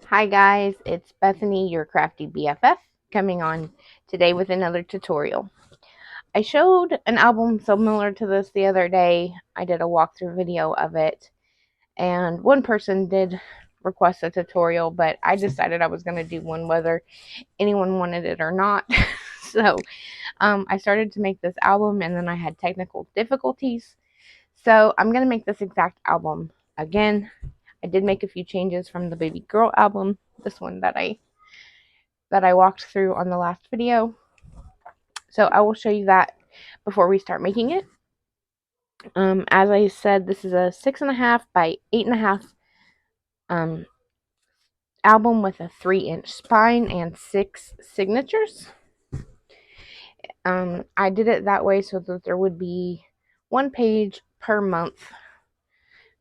Hi guys, it's Bethany, your crafty BFF, coming on today with another tutorial. I showed an album similar to this the other day. I did a walkthrough video of it, and one person did request a tutorial, but I decided I was going to do one whether anyone wanted it or not. So I started to make this album, and then I had technical difficulties. So I'm going to make this exact album again. I did make a few changes from the baby girl album, this one that I walked through on the last video. So I will show you that before we start making it. As I said, this is a 6.5 by 8.5 um, album with a 3-inch spine and 6 signatures. I did it that way so that there would be 1 page per month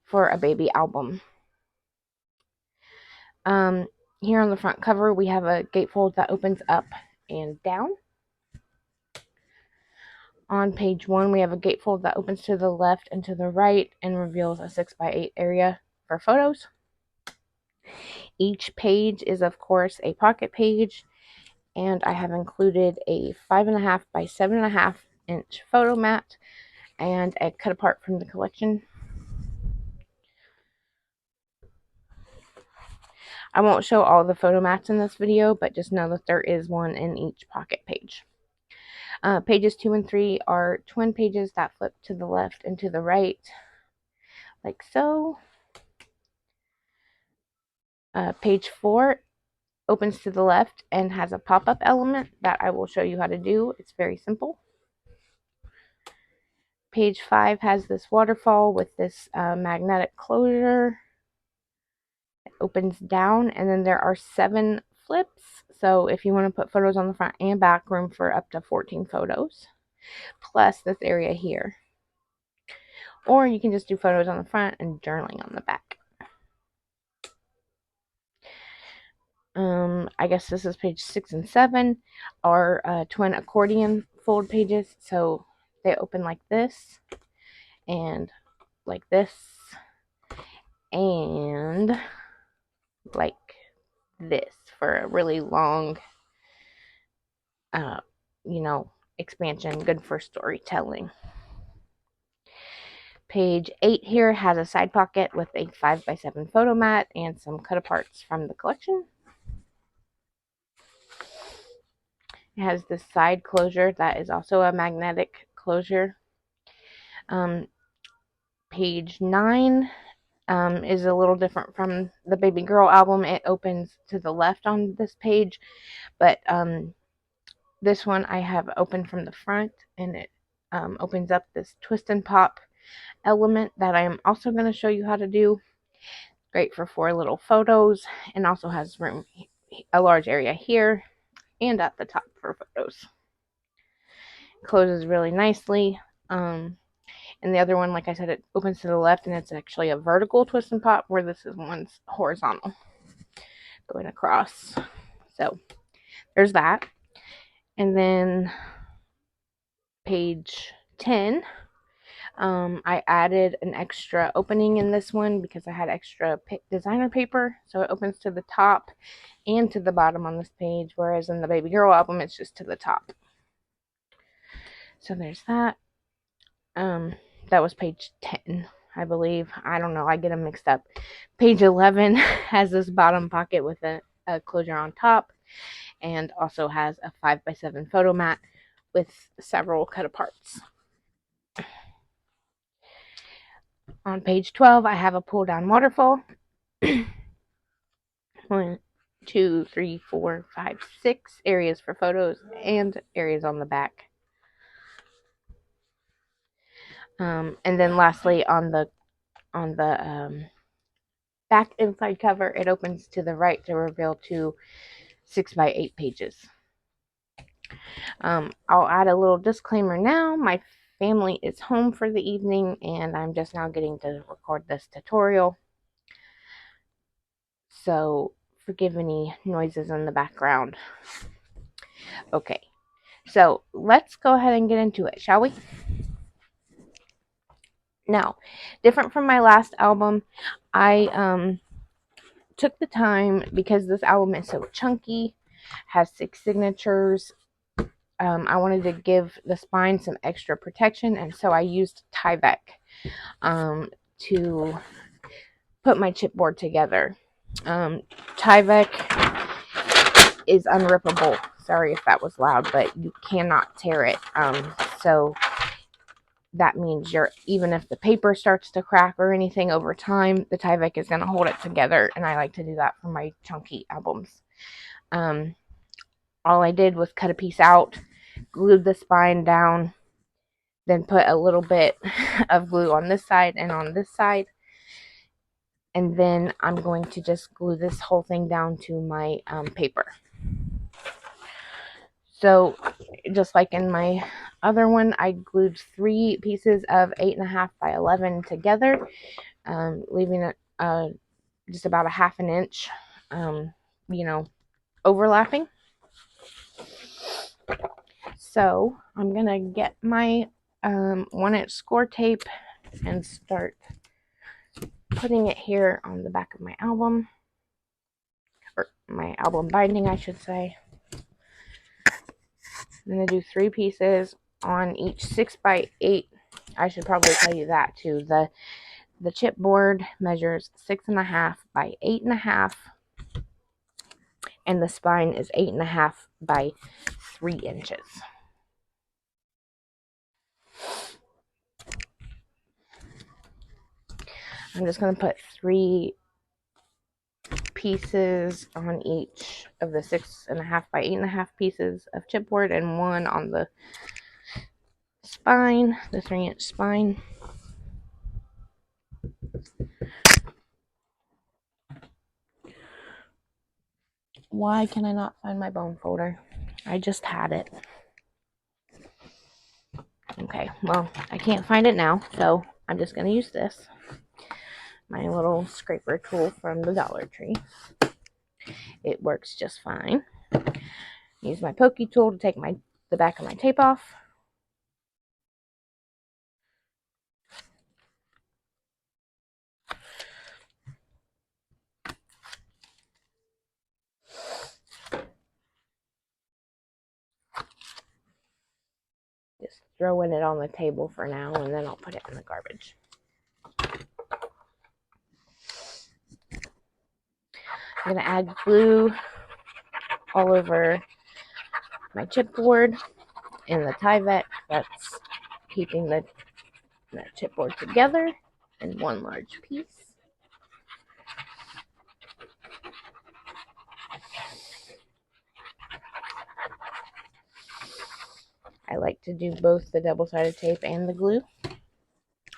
for a baby album. Here on the front cover, we have a gatefold that opens up and down. On page 1, we have a gatefold that opens to the left and to the right and reveals a 6 by 8 area for photos. Each page is, of course, a pocket page, and I have included a 5.5 by 7.5 inch photo mat and a cut apart from the collection. I won't show all the photo mats in this video, but just know that there is one in each pocket page. Pages 2 and 3 are twin pages that flip to the left and to the right, like so. Page 4 opens to the left and has a pop-up element that I will show you how to do. It's very simple. Page 5 has this waterfall with this magnetic closure. It opens down, and then there are 7 flips. So if you want to put photos on the front and back, room for up to 14 photos, plus this area here. Or you can just do photos on the front and journaling on the back. I guess this is page 6 and 7 are twin accordion fold pages. So they open like this and like this and like this for a really long, uh, expansion, good for storytelling. Page 8 here has a side pocket with a 5 by 7 photo mat and some cut aparts from the collection. It has this side closure that is also a magnetic closure. Page 9 is a little different from the baby girl album. It opens to the left on this page, but this one I have open from the front, and it opens up this twist and pop element that I am also going to show you how to do. Great for 4 little photos, and also has room, a large area here and at the top for photos. Closes really nicely. And the other one, like I said, it opens to the left, and it's actually a vertical twist and pop, where this is one's horizontal going across. So there's that. And then page 10, I added an extra opening in this one because I had extra designer paper, so it opens to the top and to the bottom on this page, whereas in the baby girl album it's just to the top. So there's that. That was page 10, I believe. I don't know, I get them mixed up. Page 11 has this bottom pocket with a closure on top, and also has a 5 by 7 photo mat with several cut aparts. On page 12, I have a pull down waterfall. 1, 2, 3, 4, 5, 6 areas for photos and areas on the back. And then lastly, on the back inside cover, it opens to the right to reveal 2 6 by 8 pages. I'll add a little disclaimer now. My family is home for the evening, and I'm just now getting to record this tutorial. So forgive any noises in the background. Okay, so let's go ahead and get into it, shall we? Now, different from my last album, I took the time, because this album is so chunky, has 6 signatures. I wanted to give the spine some extra protection, and so I used Tyvek to put my chipboard together. Tyvek is unrippable. Sorry if that was loud, but you cannot tear it. So that means even if the paper starts to crack or anything over time, the Tyvek is going to hold it together, and I like to do that for my chunky albums. All I did was cut a piece out, glued the spine down, then put a little bit of glue on this side and on this side, and then I'm going to just glue this whole thing down to my paper. So just like in my other one, I glued 3 pieces of 8.5 by 11 together, leaving it just about a ½ inch, overlapping. So I'm gonna get my 1-inch score tape and start putting it here on the back of my album, or my album binding, I should say. I'm going to do 3 pieces on each 6 by 8. I should probably tell you that too. The chipboard measures 6.5 by 8.5, and the spine is 8.5 by 3 inches. I'm just going to put 3 pieces on each of the 6.5 by 8.5 pieces of chipboard, and 1 on the spine, the 3-inch spine. Why can I not find my bone folder? I just had it. Okay, well, I can't find it now, so I'm just going to use this. My little scraper tool from the Dollar Tree. It works just fine. Use my pokey tool to take the back of my tape off. Just throwing it on the table for now, and then I'll put it in the garbage. I'm going to add glue all over my chipboard and the Tyvek that's keeping the chipboard together in one large piece. I like to do both the double-sided tape and the glue.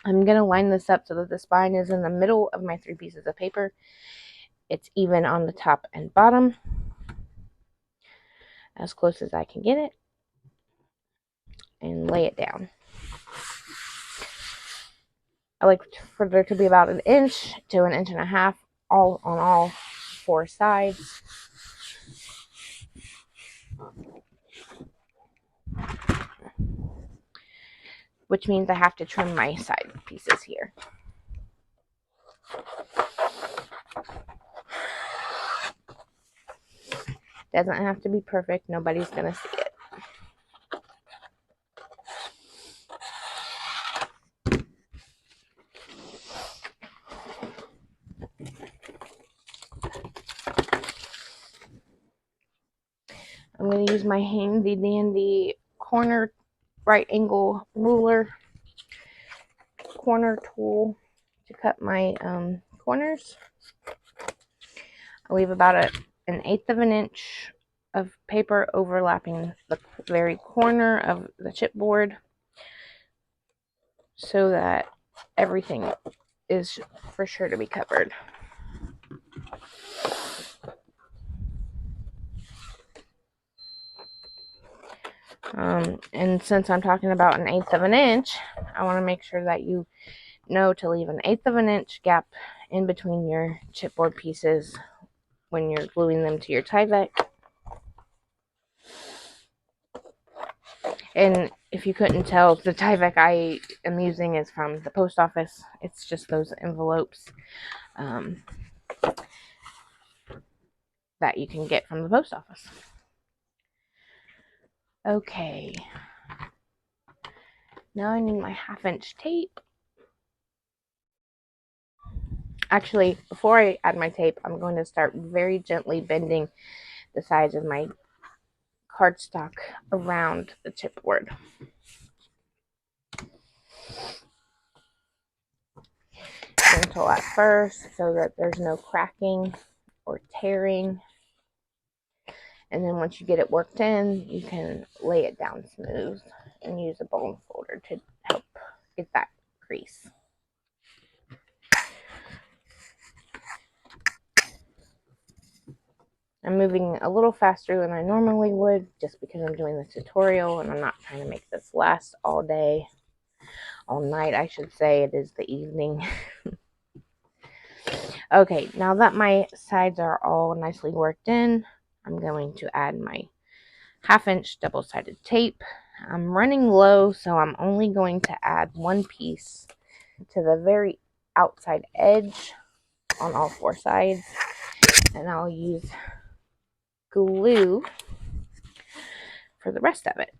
I'm going to line this up so that the spine is in the middle of my 3 pieces of paper. It's even on the top and bottom, as close as I can get it, and lay it down. I like for there to be about 1 inch to 1.5 inches on all 4 sides. Which means I have to trim my side pieces here. Doesn't have to be perfect. Nobody's going to see it. I'm going to use my handy dandy corner right angle ruler corner tool to cut my corners. I leave about 1/8 of an inch of paper overlapping the very corner of the chipboard so that everything is for sure to be covered. And since I'm talking about 1/8 of an inch, I want to make sure that you know to leave 1/8 of an inch gap in between your chipboard pieces when you're gluing them to your Tyvek. And if you couldn't tell, the Tyvek I am using is from the post office. It's just those envelopes. that you can get from the post office. Okay, now I need my 1/2-inch tape. Actually, before I add my tape, I'm going to start very gently bending the sides of my cardstock around the chipboard. Gentle at first so that there's no cracking or tearing. And then once you get it worked in, you can lay it down smooth and use a bone folder to help get that crease. I'm moving a little faster than I normally would just because I'm doing the tutorial and I'm not trying to make this last all day, all night I should say. It is the evening. Okay, now that my sides are all nicely worked in, I'm going to add my 1/2-inch double-sided tape. I'm running low, so I'm only going to add one piece to the very outside edge on all 4 sides, and I'll use glue for the rest of it.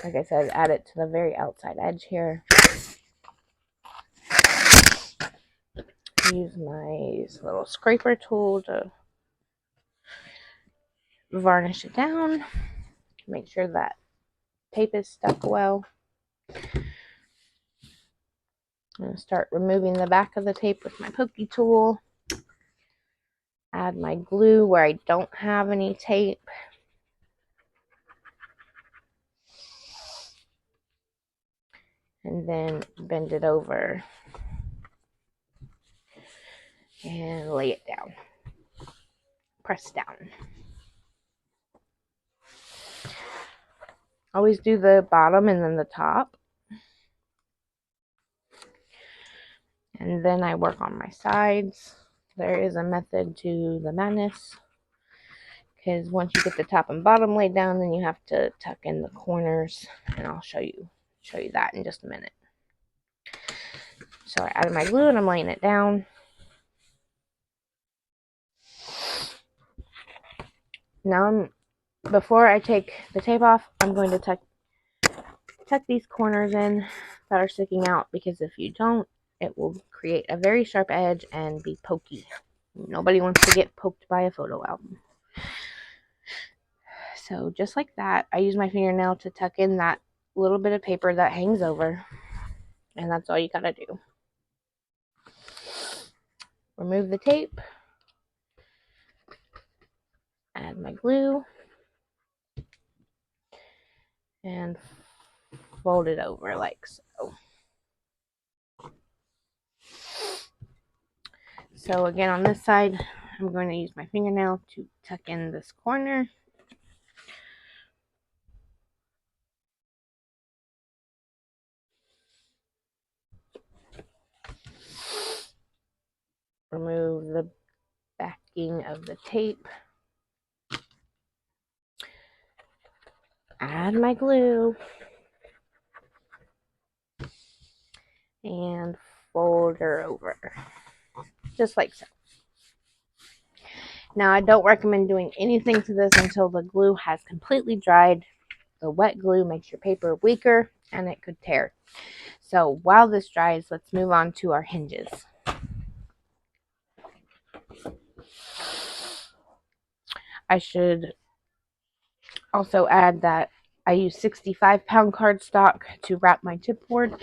Like I said, add it to the very outside edge here. Use my little scraper tool to varnish it down. Make sure that tape is stuck well. I'm going to start removing the back of the tape with my pokey tool. Add my glue where I don't have any tape. And then bend it over and lay it down. Press down. Always do the bottom and then the top. And then I work on my sides. There is a method to the madness, because once you get the top and bottom laid down, then you have to tuck in the corners, and I'll show you that in just a minute. So I added my glue and I'm laying it down. Now before I take the tape off, I'm going to tuck these corners in that are sticking out, because if you don't, it will create a very sharp edge and be pokey. Nobody wants to get poked by a photo album. So just like that, I use my fingernail to tuck in that little bit of paper that hangs over, and that's all you gotta do. Remove the tape, add my glue, and fold it over like so. So again, on this side, I'm going to use my fingernail to tuck in this corner. Remove the backing of the tape. Add my glue. And fold her over. Just like so. Now, I don't recommend doing anything to this until the glue has completely dried. The wet glue makes your paper weaker and it could tear. So while this dries, let's move on to our hinges. I should also add that I use 65-pound cardstock to wrap my chipboard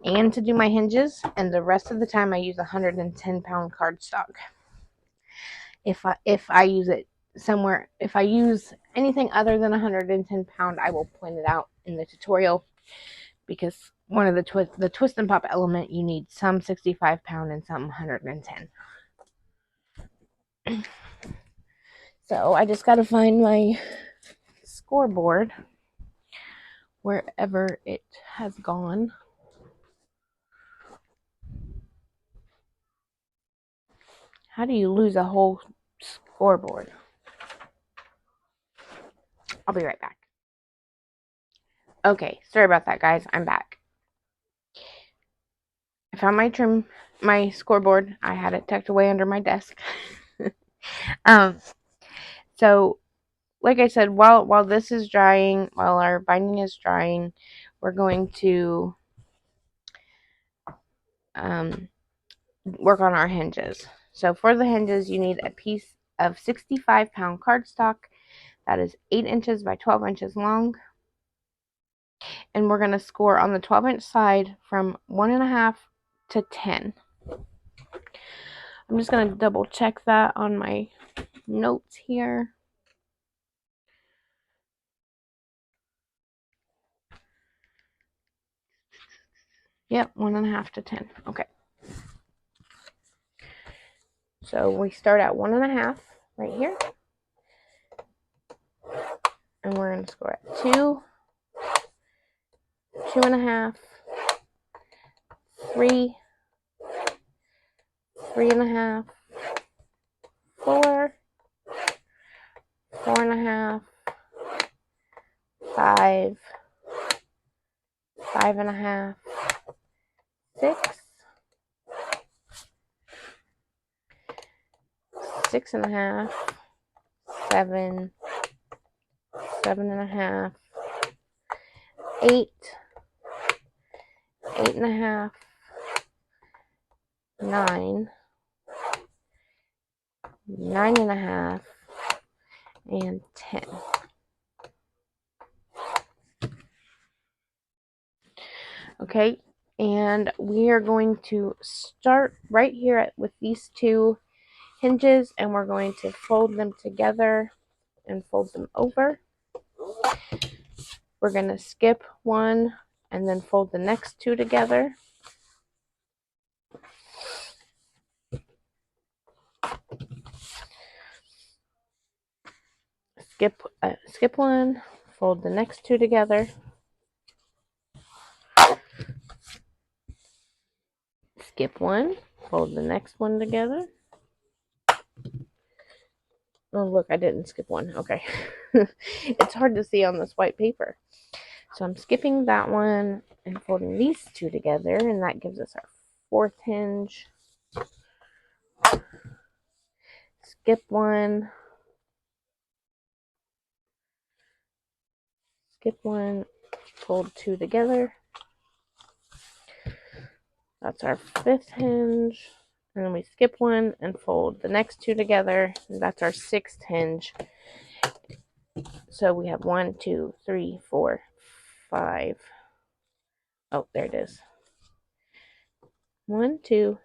and to do my hinges, and the rest of the time I use 110-pound cardstock. If I use it somewhere, if I use anything other than 110 pound, I will point it out in the tutorial, because one of the twist and pop element, you need some 65-pound and some 110. So I just gotta find my scoreboard wherever it has gone. How do you lose a whole scoreboard? I'll be right back. Okay, sorry about that, guys. I'm back. I found my scoreboard. I had it tucked away under my desk. um, so like I said, while this is drying, while our binding is drying, we're going to work on our hinges. So for the hinges, you need a piece of 65-pound cardstock that is 8 inches by 12 inches long. And we're going to score on the 12-inch side from 1.5 to 10. I'm just going to double check that on my notes here. Yep, 1.5 to 10. Okay. So we start at 1.5 right here. And we're going to score at 2, 2.5, 3, 3.5, 4, 4.5, 5, 5.5, 6, 6.5, 7, 7.5, 8, 8.5, 9, 9.5, and 10. Okay, and we are going to start right here with these two hinges, and we're going to fold them together and fold them over. We're going to skip one and then fold the next two together. Skip one, fold the next two together. Skip one, fold the next one together. Oh, look, I didn't skip one. Okay. It's hard to see on this white paper. So I'm skipping that one and folding these two together, and that gives us our fourth hinge. Skip one. Skip one, fold two together. That's our fifth hinge. And then we skip one and fold the next two together. And that's our sixth hinge. So we have 1, 2, 3, 4, 5. Oh, there it is. 1, 2,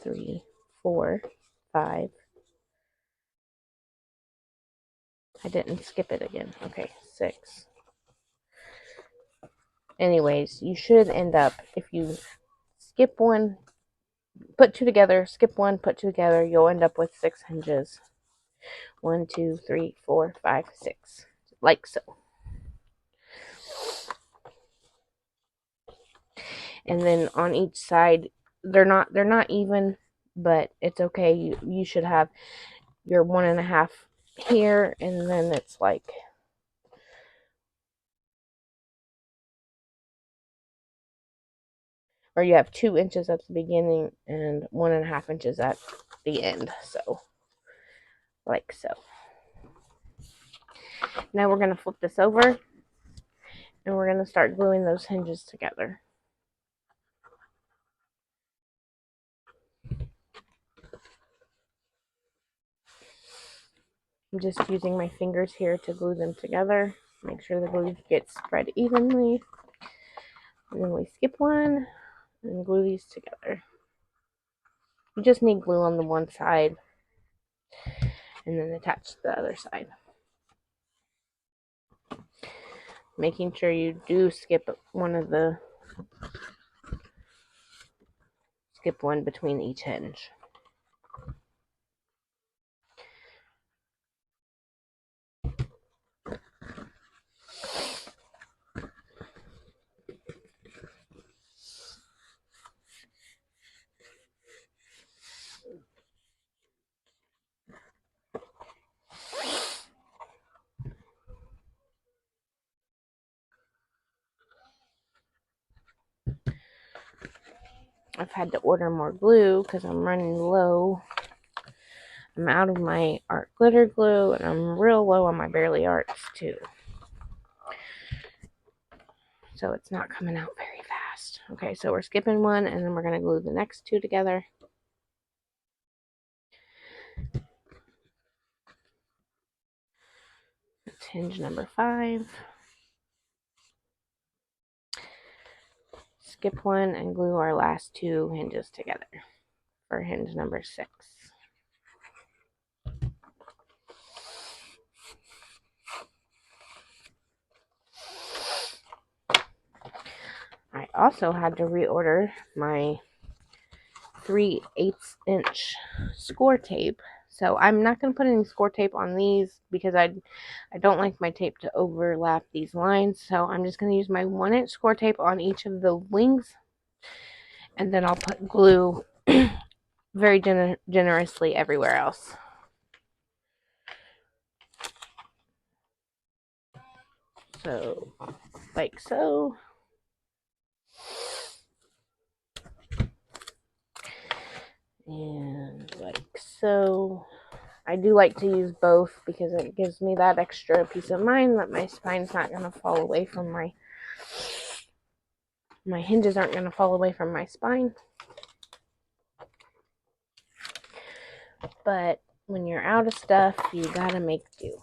3, 4, 5. I didn't skip it again. Okay, 6. Anyways, you should end up, if you skip one, put two together, skip one, put two together, you'll end up with 6 hinges. 1, 2, 3, 4, 5, 6. Like so. And then on each side, they're not even, but it's okay. You should have your 1.5 here, and then it's like, or you have 2 inches at the beginning and 1.5 inches at the end. So like so. Now we're going to flip this over, and we're going to start gluing those hinges together. I'm just using my fingers here to glue them together. Make sure the glue gets spread evenly. And then we skip one and glue these together. You just need glue on the one side and then attach the other side. Making sure you do skip one between each hinge. I've had to order more glue because I'm running low. I'm out of my art glitter glue, and I'm real low on my Barely Arts too. So it's not coming out very fast. Okay, so we're skipping one, and then we're going to glue the next two together. It's hinge number 5. Skip one and glue our last 2 hinges together for hinge number 6. I also had to reorder my 3/8 inch score tape. So I'm not going to put any score tape on these because I don't like my tape to overlap these lines. So I'm just going to use my 1-inch score tape on each of the wings. And then I'll put glue very generously everywhere else. So, like so. And like so. I do like to use both because it gives me that extra peace of mind that my spine's not going to fall away from my hinges aren't going to fall away from my spine. But when you're out of stuff, you gotta make do.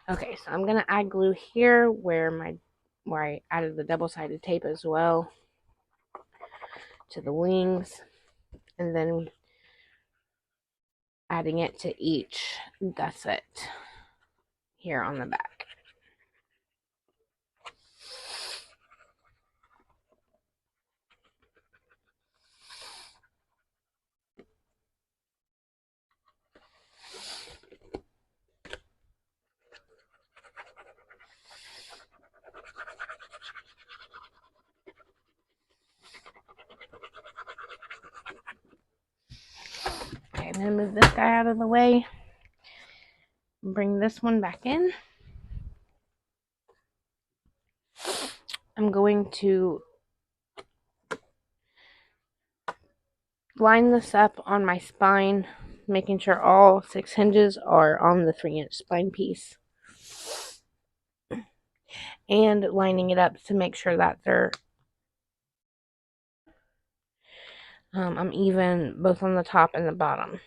Okay, so I'm gonna add glue here where I added the double-sided tape as well to the wings, and then adding it to each gusset here on the back. Okay, I'm gonna move this guy out of the way. Bring this one back in. I'm going to line this up on my spine, making sure all 6 hinges are on the 3-inch spine piece. And lining it up to make sure that I'm even both on the top and the bottom.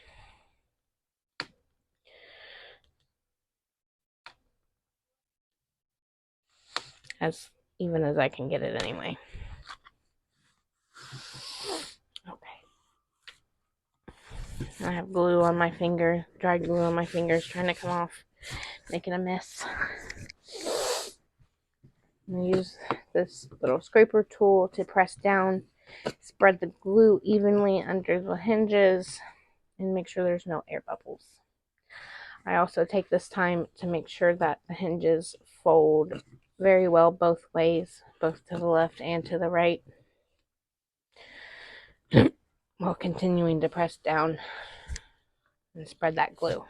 As even as I can get it anyway. Okay. I have glue on my finger, dried glue on my fingers, trying to come off, making a mess. I'm going to use this little scraper tool to press down, spread the glue evenly under the hinges, and make sure there's no air bubbles. I also take this time to make sure that the hinges fold very well both ways, both to the left and to the right, while continuing to press down and spread that glue.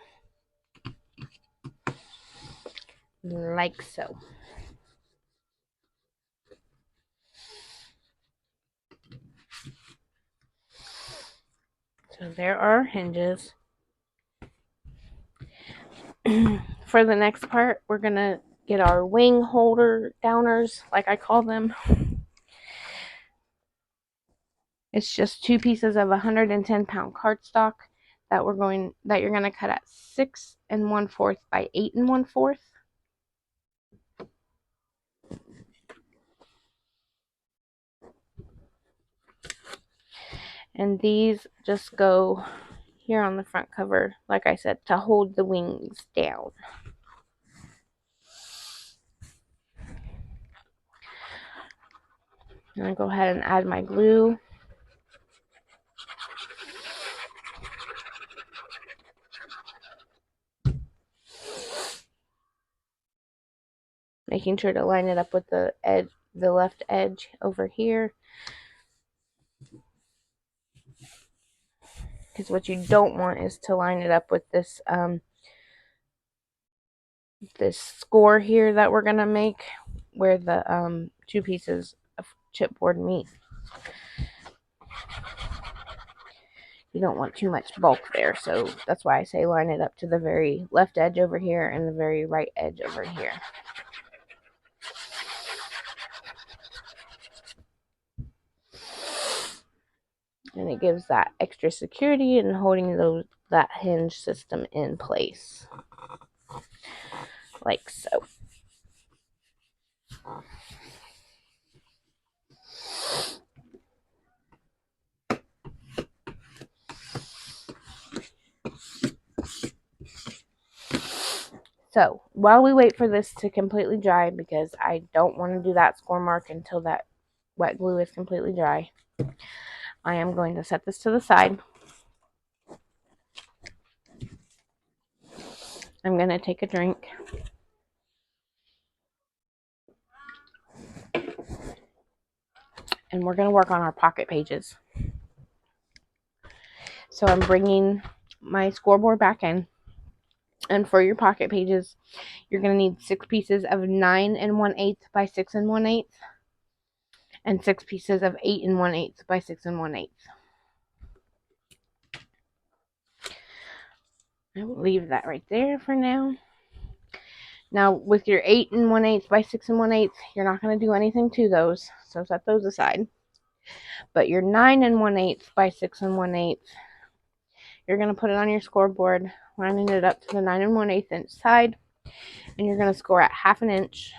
Like so. So there are hinges. For the next part, we're going to get our wing holder downers, like I call them. It's just 2 pieces of 110-pound cardstock that you're going to cut at 6 1/4 by 8 1/4. And these just go here on the front cover, like I said, to hold the wings down. I'm going to go ahead and add my glue. Making sure to line it up with the edge, the left edge over here. Because what you don't want is to line it up with this this score here that we're going to make, where the 2 pieces of chipboard meet. You don't want too much bulk there, so that's why I say line it up to the very left edge over here and the very right edge over here. And it gives that extra security in holding that hinge system in place, like so. So while we wait for this to completely dry, because I don't want to do that score mark until that wet glue is completely dry, I am going to set this to the side. I'm going to take a drink. And we're going to work on our pocket pages. So I'm bringing my scoreboard back in. And for your pocket pages, you're going to need 6 pieces of 9 1/8 by 6 1/8. And 6 pieces of 8 1/8 by 6 1/8. I will leave that right there for now. Now, with your 8 1/8 by 6 1/8, you're not going to do anything to those, so set those aside. But your 9 1/8 by 6 1/8, you're going to put it on your scoreboard, lining it up to the 9 1/8 inch side, and you're going to score at 1/2 inch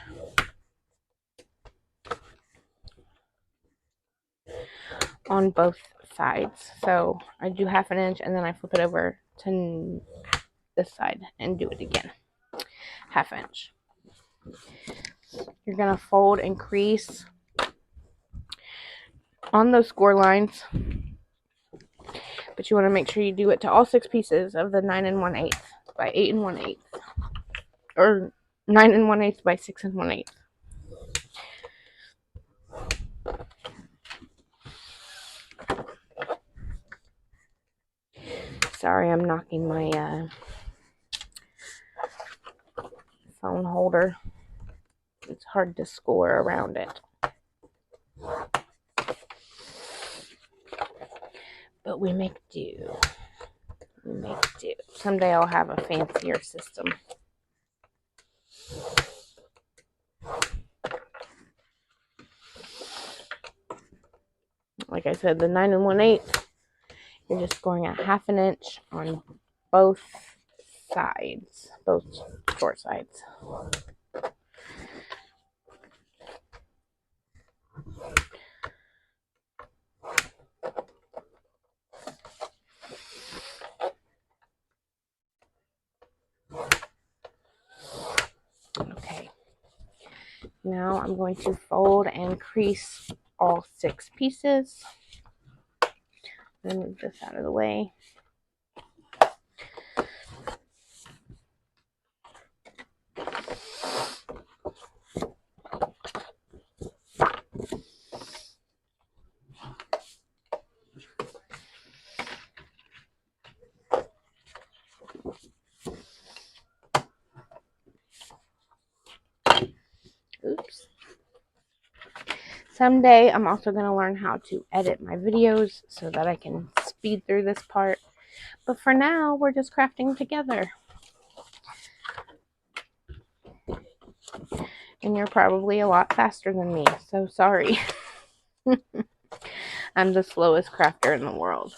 on both sides. So I do 1/2 inch, and then I flip it over to this side and do it again, 1/2 inch. You're going to fold and crease on those score lines, but you want to make sure you do it to all 6 pieces of the 9 1/8 by 8 1/8, or 9 1/8 by 6 1/8. Sorry, I'm knocking my phone holder. It's hard to score around it. But we make do. We make do. Someday I'll have a fancier system. Like I said, the 9 1/8, you're just scoring at 1/2 inch on both sides, both score sides. Okay. Now I'm going to fold and crease all 6 pieces. Let me move this out of the way. Oops. Someday I'm also going to learn how to edit my videos so that I can speed through this part. But for now, we're just crafting together. And you're probably a lot faster than me, so sorry. I'm the slowest crafter in the world.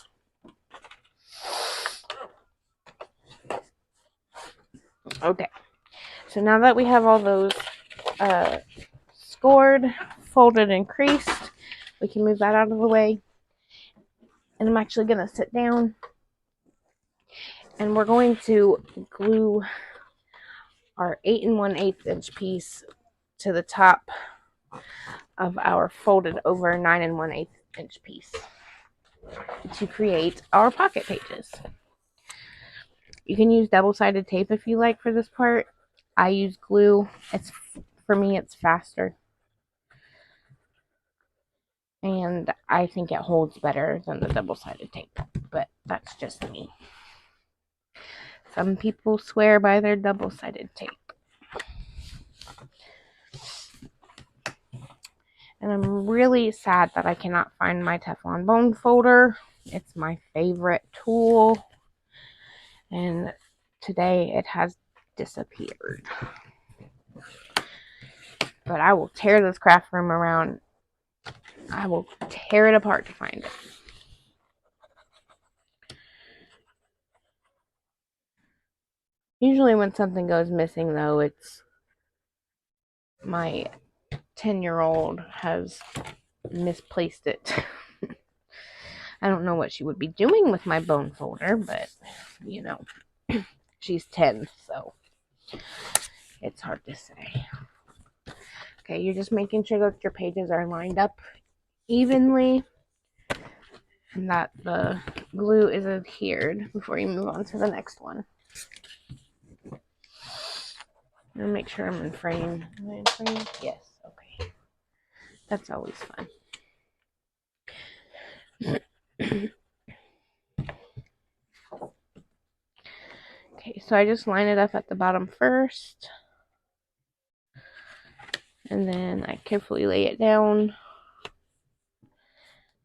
Okay, so now that we have all those scored, folded, and creased, we can move that out of the way. And I'm actually going to sit down and we're going to glue our 8 1/8 inch piece to the top of our folded over 9 1/8 inch piece to create our pocket pages. You can use double-sided tape if you like for this part. I use glue. For me, it's faster. And I think it holds better than the double-sided tape, but that's just me. Some people swear by their double-sided tape. And I'm really sad that I cannot find my Teflon bone folder. It's my favorite tool. And today it has disappeared. But I will tear this craft room around. I will tear it apart to find it. Usually when something goes missing, though, it's my 10-year-old has misplaced it. I don't know what she would be doing with my bone folder, but, you know, she's 10, so it's hard to say. Okay, you're just making sure that your pages are lined up evenly and that the glue is adhered before you move on to the next one. And make sure I'm in frame. Am I in frame? Yes, okay. That's always fun. Okay, so I just line it up at the bottom first. And then I carefully lay it down.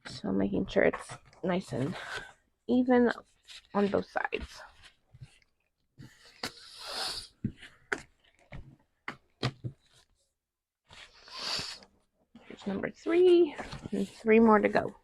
So making sure it's nice and even on both sides. Here's number 3, and 3 more to go.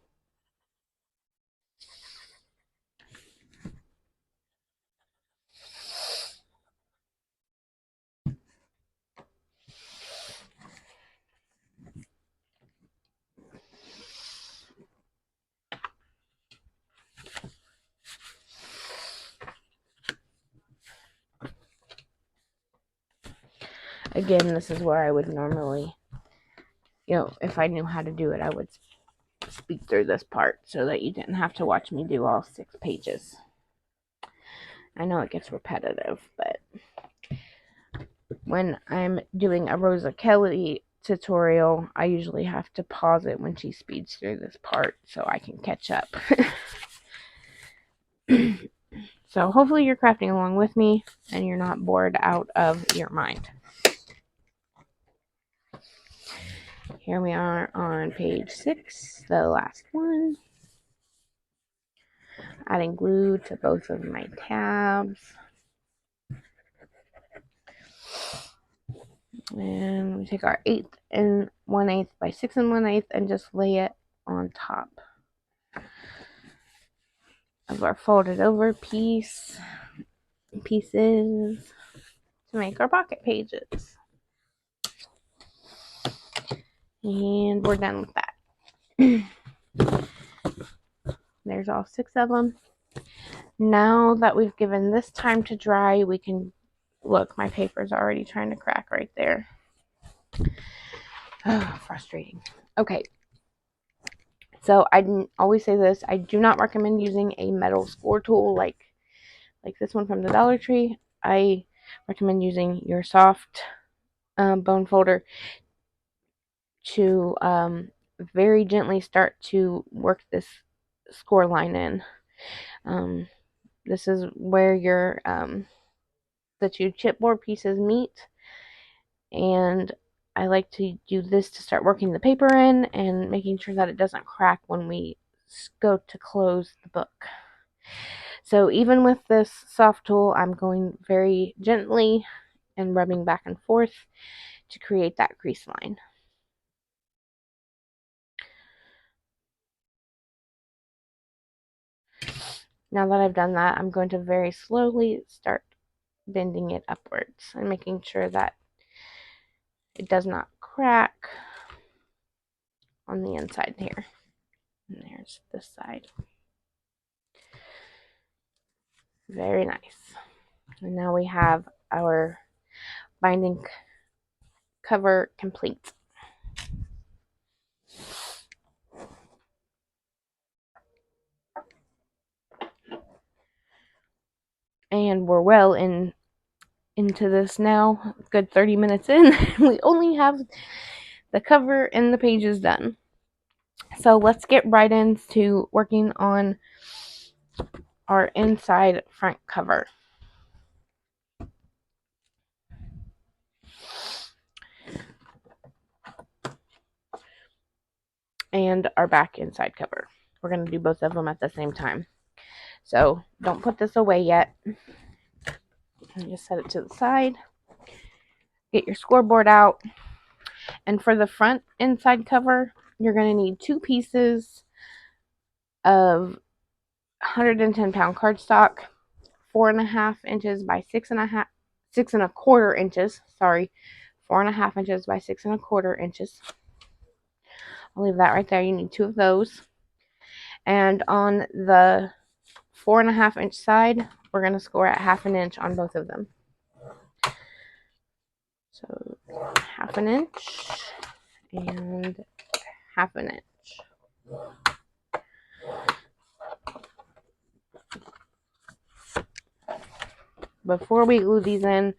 Again, this is where I would normally, if I knew how to do it, I would speak through this part so that you didn't have to watch me do all 6 pages. I know it gets repetitive, but when I'm doing a Rosa Kelly tutorial, I usually have to pause it when she speeds through this part so I can catch up. So hopefully you're crafting along with me and you're not bored out of your mind. Here we are on page 6, the last one. Adding glue to both of my tabs. And we take our 1/8 and 1/8 by 6 1/8 and just lay it on top of our folded over pieces to make our pocket pages. And we're done with that. There's all 6 of them. Now that we've given this time to dry, we can look, my paper's already trying to crack right there. Frustrating. Okay. So I always say this, I do not recommend using a metal score tool like this one from the Dollar Tree. I recommend using your soft bone folder to very gently start to work this score line in. This is where your the 2 chipboard pieces meet, and I like to do this to start working the paper in and making sure that it doesn't crack when we go to close the book. So even with this soft tool, I'm going very gently and rubbing back and forth to create that crease line. Now that I've done that, I'm going to very slowly start bending it upwards and making sure that it does not crack on the inside here. And there's this side. Very nice. And now we have our binding cover complete. And we're well into this now, good 30 minutes in. We only have the cover and the pages done. So let's get right into working on our inside front cover. and our back inside cover. We're going to do both of them at the same time. So don't put this away yet. Just set it to the side. Get your scoreboard out. And for the front inside cover, you're going to need 2 pieces of 110-pound cardstock, 4.5 inches by 6.25 inches. Sorry, 4.5 inches by 6.25 inches. I'll leave that right there. You need 2 of those. And on the 4.5-inch side, we're going to score at 1/2 inch on both of them. So 1/2 inch and 1/2 inch. Before we glue these in,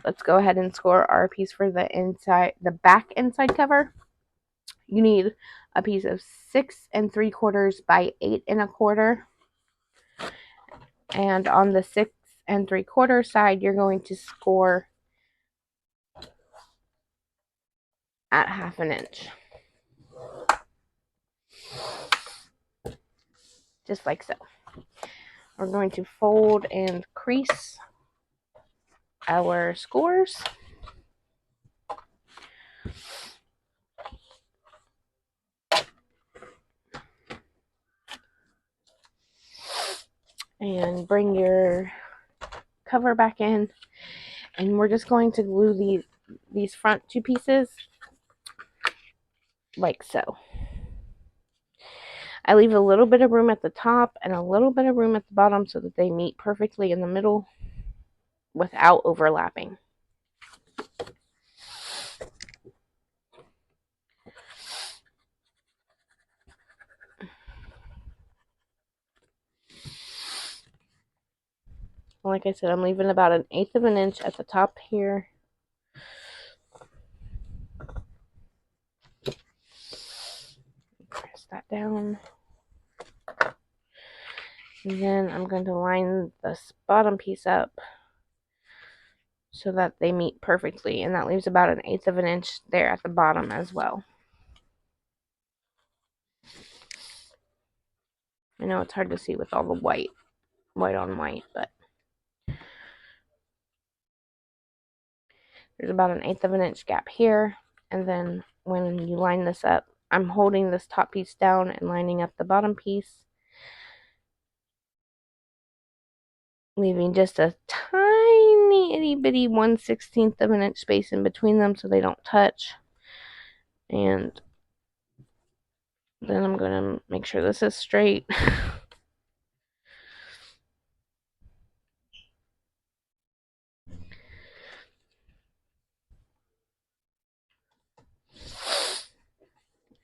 let's go ahead and score our piece for the back inside cover. You need a piece of 6 3/4 by 8 1/4. And on the 6 3/4 side, you're going to score at 1/2 inch. Just like so. We're going to fold and crease our scores. And bring your cover back in. And we're just going to glue these front 2 pieces like so. I leave a little bit of room at the top and a little bit of room at the bottom so that they meet perfectly in the middle without overlapping. Like I said, I'm leaving about 1/8 inch at the top here. Press that down. And then I'm going to line this bottom piece up so that they meet perfectly. And that leaves about 1/8 inch there at the bottom as well. I know it's hard to see with all the white on white, but there's about 1/8 inch gap here. And then when you line this up, I'm holding this top piece down and lining up the bottom piece, leaving just a tiny itty bitty 1/16 of an inch space in between them so they don't touch. And then I'm going to make sure this is straight.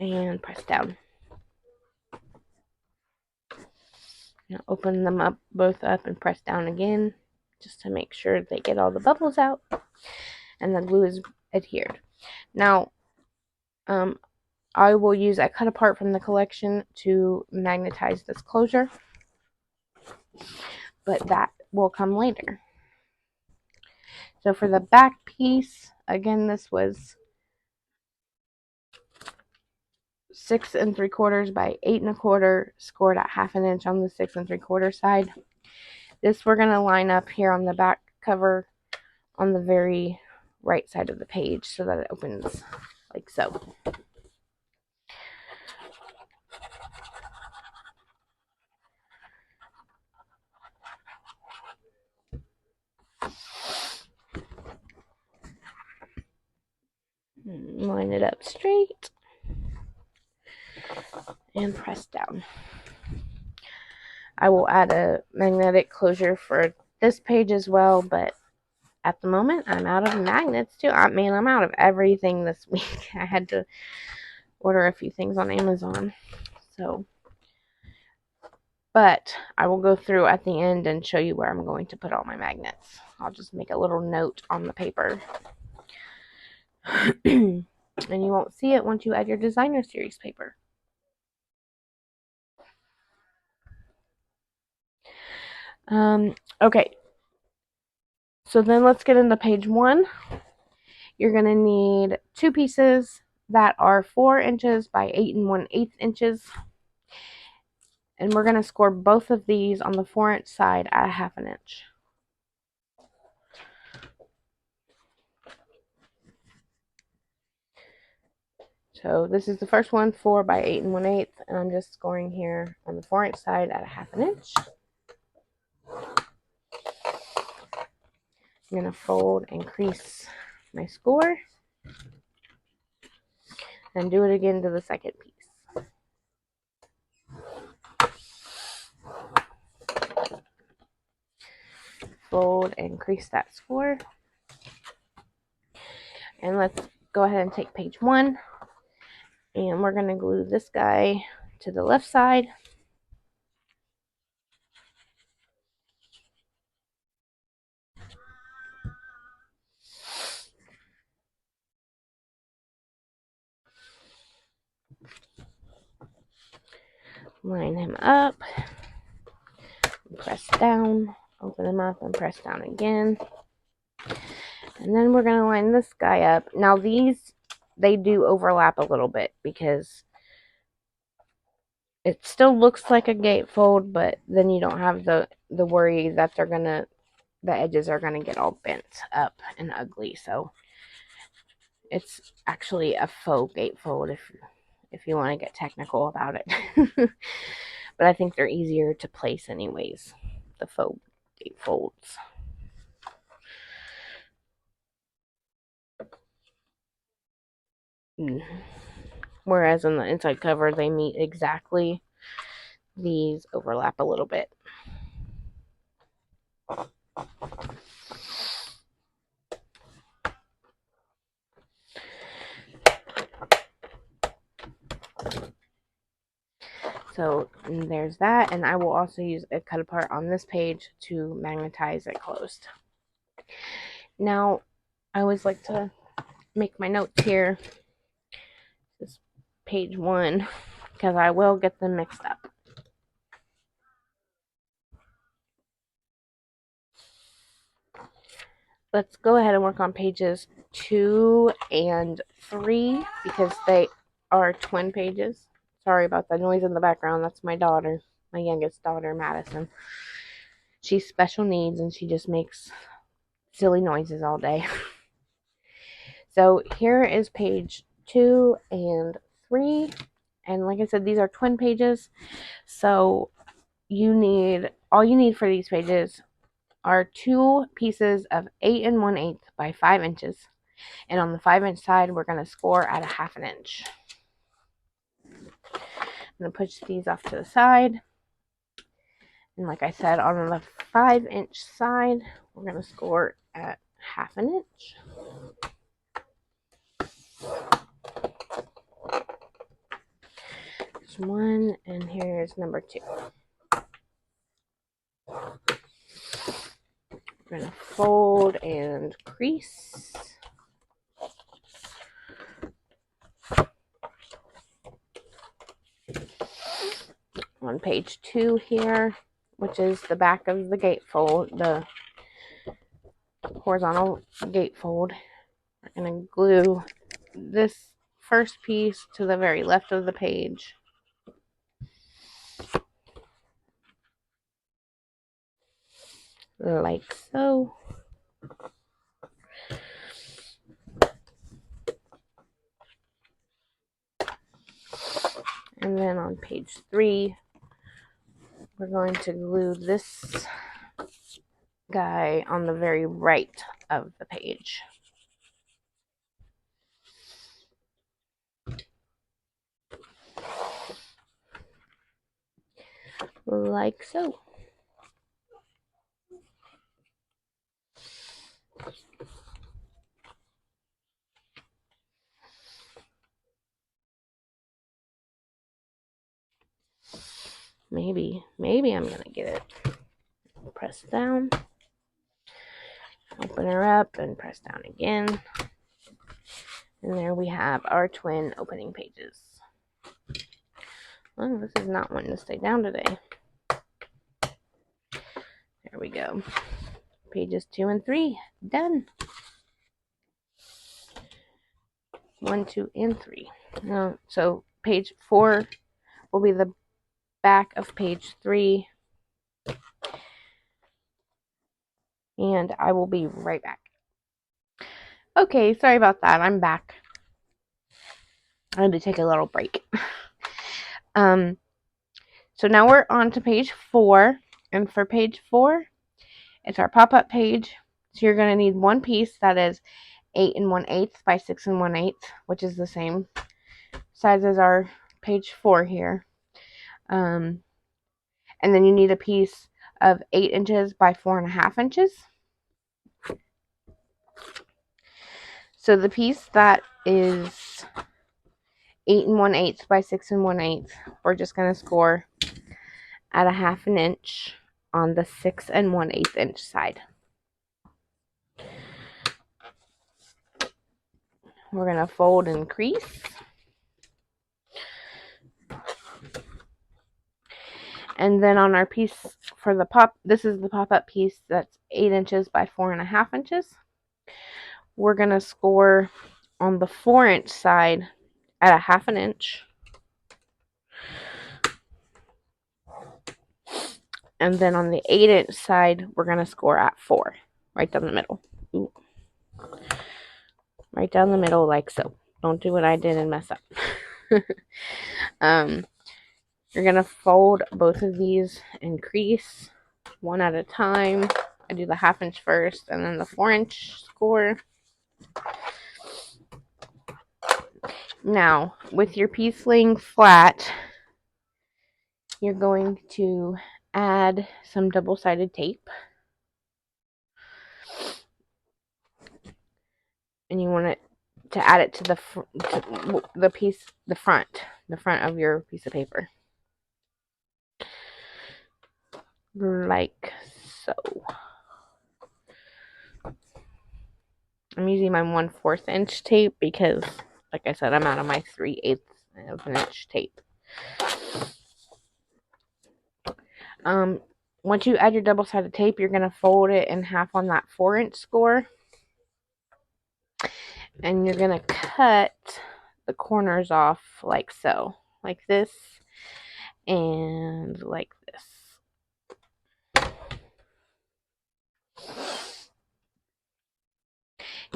And press down. Now open them up both up and press down again just to make sure they get all the bubbles out and the glue is adhered. Now I will use a cut apart from the collection to magnetize this closure, but that will come later. So for the back piece, again, this was 6 3/4 by 8 1/4, scored at 1/2 inch on the 6 3/4 side. This we're going to line up here on the back cover on the very right side of the page so that it opens like so. Line it up straight and press down. I will add a magnetic closure for this page as well, but at the moment I'm out of magnets too. I'm out of everything this week. I had to order a few things on Amazon. So, but I will go through at the end and show you where I'm going to put all my magnets. I'll just make a little note on the paper. And you won't see it once you add your designer series paper. Okay, so then let's get into page 1. You're going to need 2 pieces that are 4 inches by 8 1/8 inches. And we're going to score both of these on the 4-inch side at 1/2 inch. So this is the first one, 4 by 8 1/8, and I'm just scoring here on the 4-inch side at 1/2 inch. I'm going to fold and crease my score and do it again to the second piece. Fold and crease that score. And let's go ahead and take page 1, and we're going to glue this guy to the left side. Line him up, press down, open him up and press down again. And then we're going to line this guy up. Now these, they do overlap a little bit because it still looks like a gatefold, but then you don't have the worry that the edges are gonna get all bent up and ugly. So it's actually a faux gatefold if you want to get technical about it. But I think they're easier to place anyways, the faux gatefolds. Whereas on the inside cover, they meet exactly. These overlap a little bit. So there's that, and I will also use a cut apart on this page to magnetize it closed. Now, I always like to make my notes here. This is page 1, because I will get them mixed up. Let's go ahead and work on pages 2 and 3 because they are twin pages. Sorry about the noise in the background. That's my daughter, my youngest daughter, Madison. She's special needs and she just makes silly noises all day. So here is page 2 and 3. And like I said, these are twin pages. So all you need for these pages are 2 pieces of 8 1/8 by 5 inches. And on the 5-inch side, we're going to score at 1/2 inch. I'm going to push these off to the side. And like I said, on the 5-inch side, we're going to score at 1/2 inch. There's 1, and here's number 2. We're going to fold and crease. On page 2 here, which is the back of the gatefold, the horizontal gatefold, we're going to glue this first piece to the very left of the page. Like so. And then on page 3, we're going to glue this guy on the very right of the page. Like so. Maybe I'm gonna get it. Press down, open her up, and press down again. And there we have our twin opening pages. Oh, this is not wanting to stay down today. There we go. Pages 2 and 3, done. 1, 2, and 3. So page 4 will be the back of page 3. And I will be right back. Okay, sorry about that. I'm back. I had to take a little break. So now we're on to page 4. And for page 4, it's our pop-up page. So you're going to need one piece that is 8 1/8 by 6 1/8, which is the same size as our page 4 here. And then you need a piece of 8 inches by 4.5 inches. So the piece that is 8 1/8 by 6 1/8, we're just going to score at a 1/2 inch on the 6 1/8 inch side. We're going to fold and crease. And then on our piece for the this is the pop-up piece that's 8 inches by 4.5 inches. We're going to score on the 4-inch side at a 1/2 inch. And then on the 8-inch side, we're going to score at 4, right down the middle. Ooh. Right down the middle like so. Don't do what I did and mess up. You're going to fold both of these and crease one at a time. I do the 1/2 inch first and then the 4-inch score. Now, with your piece laying flat, you're going to add some double-sided tape. And you want it to add it to the front of your piece of paper. Like so. I'm using my 1/4 inch tape because, like I said, I'm out of my 3/8 of an inch tape. Once you add your double-sided tape, you're going to fold it in half on that 4-inch score. And you're going to cut the corners off like so. Like this and like this.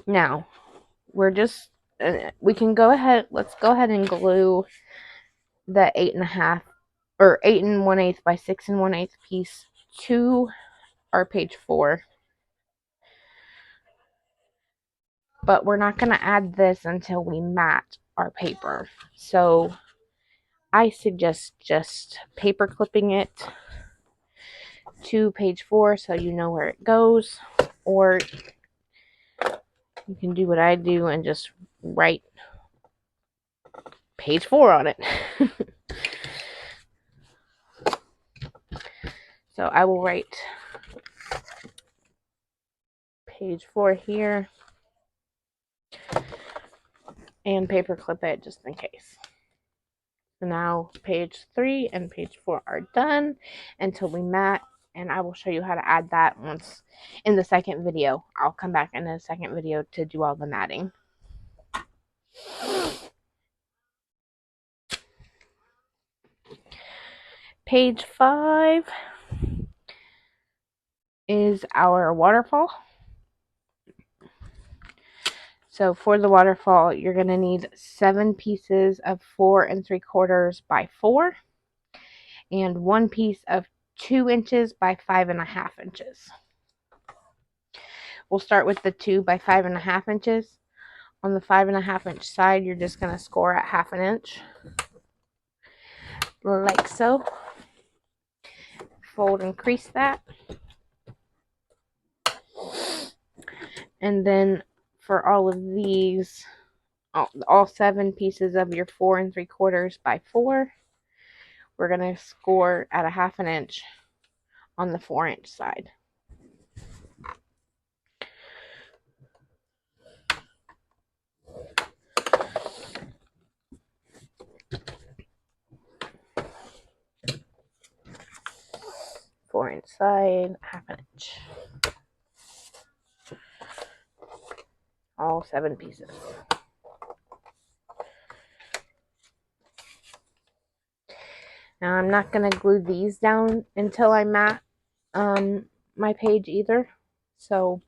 Now, we can go ahead, let's go ahead and glue the 8.5 or 8 1/8 by 6 1/8 piece to our page 4. But we're not going to add this until we mat our paper. So I suggest just paper clipping it to page 4 so you know where it goes. Or you can do what I do and just write page 4 on it. So I will write page 4 here and paper clip it just in case. So now page 3 and page 4 are done until we mat, and I will show you how to add that once in the second video. I'll come back in the second video to do all the matting. Page 5 is our waterfall. So for the waterfall, you're going to need 7 pieces of 4 3/4 by 4 and 1 piece of 2 inches by 5.5 inches. We'll start with the 2 by 5.5 inches. On the 5.5 inch side, you're just going to score at 1/2 inch. Like so. Fold and crease that. And then for all of these, all 7 pieces of your 4 3/4 by 4, we're going to score at a 1/2 inch on the 4-inch side. Four-inch side, 1/2 inch. All 7 pieces. Now I'm not going to glue these down until I mat my page either. So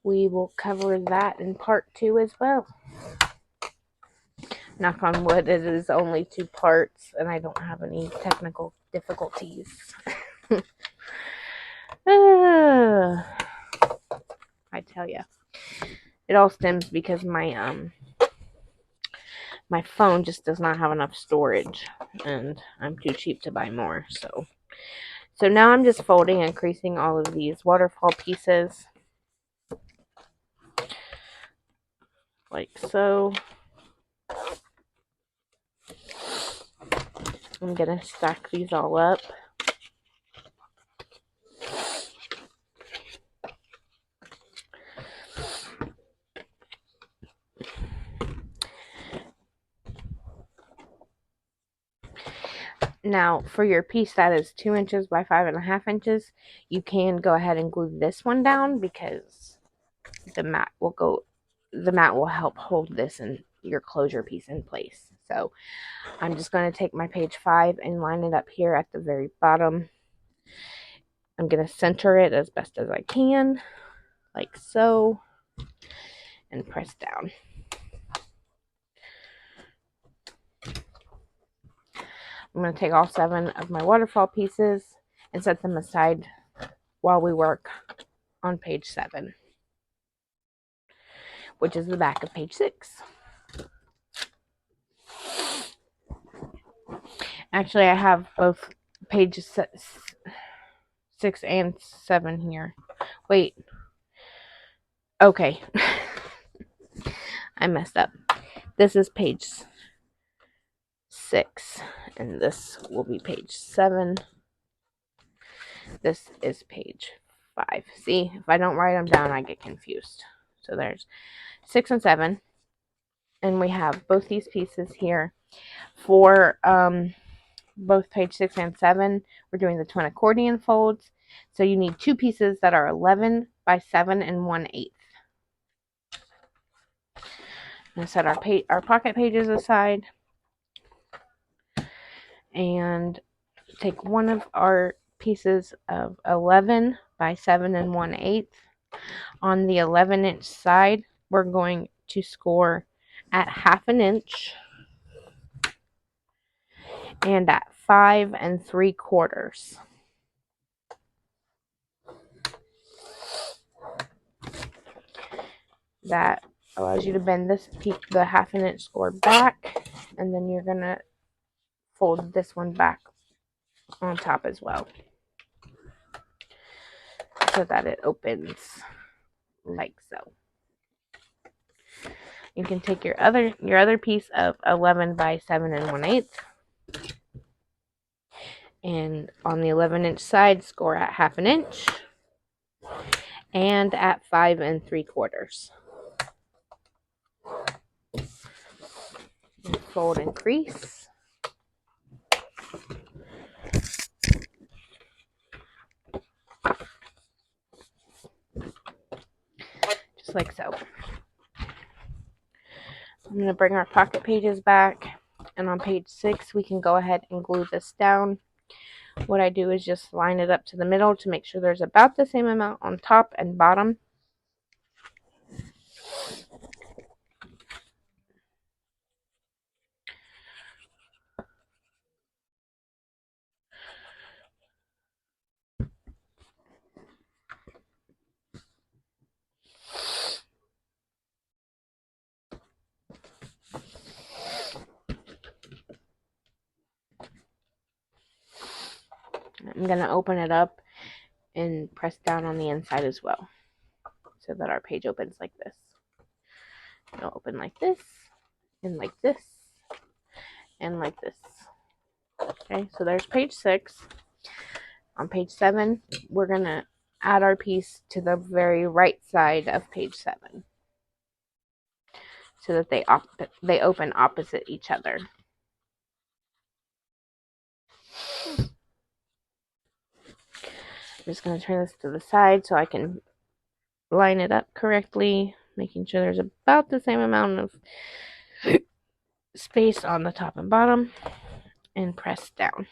we will cover that in part 2 as well. Knock on wood, it is only 2 parts and I don't have any technical difficulties. I tell you, it all stems because my phone just does not have enough storage and I'm too cheap to buy more. So now I'm just folding and creasing all of these waterfall pieces like so. I'm gonna stack these all up. Now, for your piece that is 2 inches by 5.5 inches, you can go ahead and glue this one down because the mat will help hold this and your closure piece in place. So I'm just going to take my page 5 and line it up here at the very bottom. I'm going to center it as best as I can, like so, and press down. I'm going to take all 7 of my waterfall pieces and set them aside while we work on page 7, which is the back of page 6. Actually, I have both pages 6 and 7 here. Wait. Okay. I messed up. This is page 6, and this will be page 7. This is page 5. See, if I don't write them down, I get confused. So there's 6 and 7, and we have both these pieces here for both page 6 and 7. We're doing the twin accordion folds, so you need 2 pieces that are 11 by 7 and 1/8. I'm going to set our pocket pages aside and take one of our pieces of 11 by 7 and 1/8. On the 11-inch side, we're going to score at 1/2 inch and at 5 3/4. That allows you to bend the 1/2 inch score back, and then you're gonna fold this one back on top as well, so that it opens like so. You can take your other piece of 11 by 7 and 1/8, and on the 11-inch side, score at 1/2 inch and at 5 3/4. Fold and crease. Just like so. I'm going to bring our pocket pages back, and on page 6 we can go ahead and glue this down. What I do is just line it up to the middle to make sure there's about the same amount on top and bottom. I'm going to open it up and press down on the inside as well, so that our page opens like this. It'll open like this, and like this, and like this. Okay, so there's page 6. On page 7, we're going to add our piece to the very right side of page 7, so that they open opposite each other. I'm just going to turn this to the side so I can line it up correctly, making sure there's about the same amount of space on the top and bottom. and press down.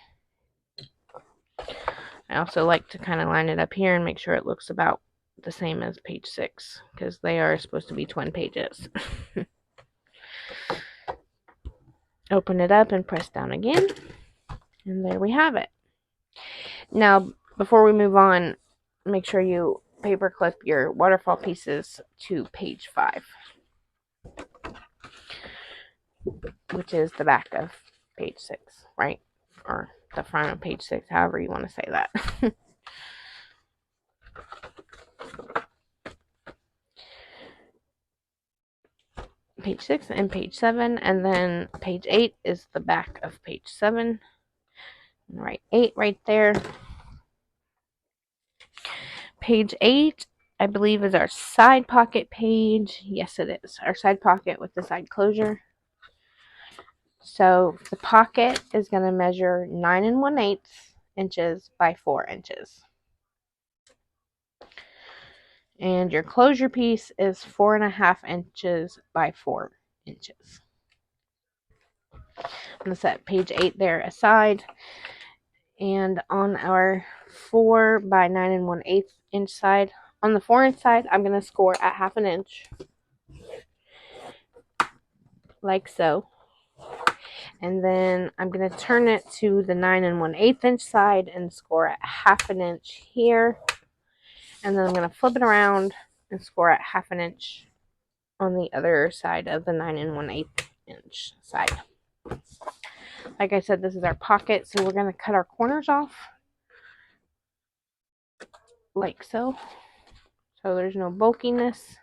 I also like to kind of line it up here and make sure it looks about the same as page 6, because they are supposed to be twin pages. Open it up and press down again, and there we have it. Now, before we move on, make sure you paper clip your waterfall pieces to page 5, which is the back of page 6, right? Or the front of page 6, however you want to say that. Page 6 and page 7, and then page 8 is the back of page 7. Write 8 right there. Page 8, I believe, is our side pocket page. Yes, it is. Our side pocket with the side closure. So the pocket is going to measure 9 1/8 inches by 4 inches. And your closure piece is 4 1/2 inches by 4 inches. I'm going to set page 8 there aside. And on our 4 by 9 1/8 inch side, on the 4 inch side, I'm going to score at 1/2 inch. Like so. And then I'm going to turn it to the 9 1/8 inch side and score at 1/2 inch here. And then I'm going to flip it around and score at 1/2 inch on the other side of the 9 1/8 inch side. Like I said, this is our pocket, so we're going to cut our corners off like so. So there's no bulkiness.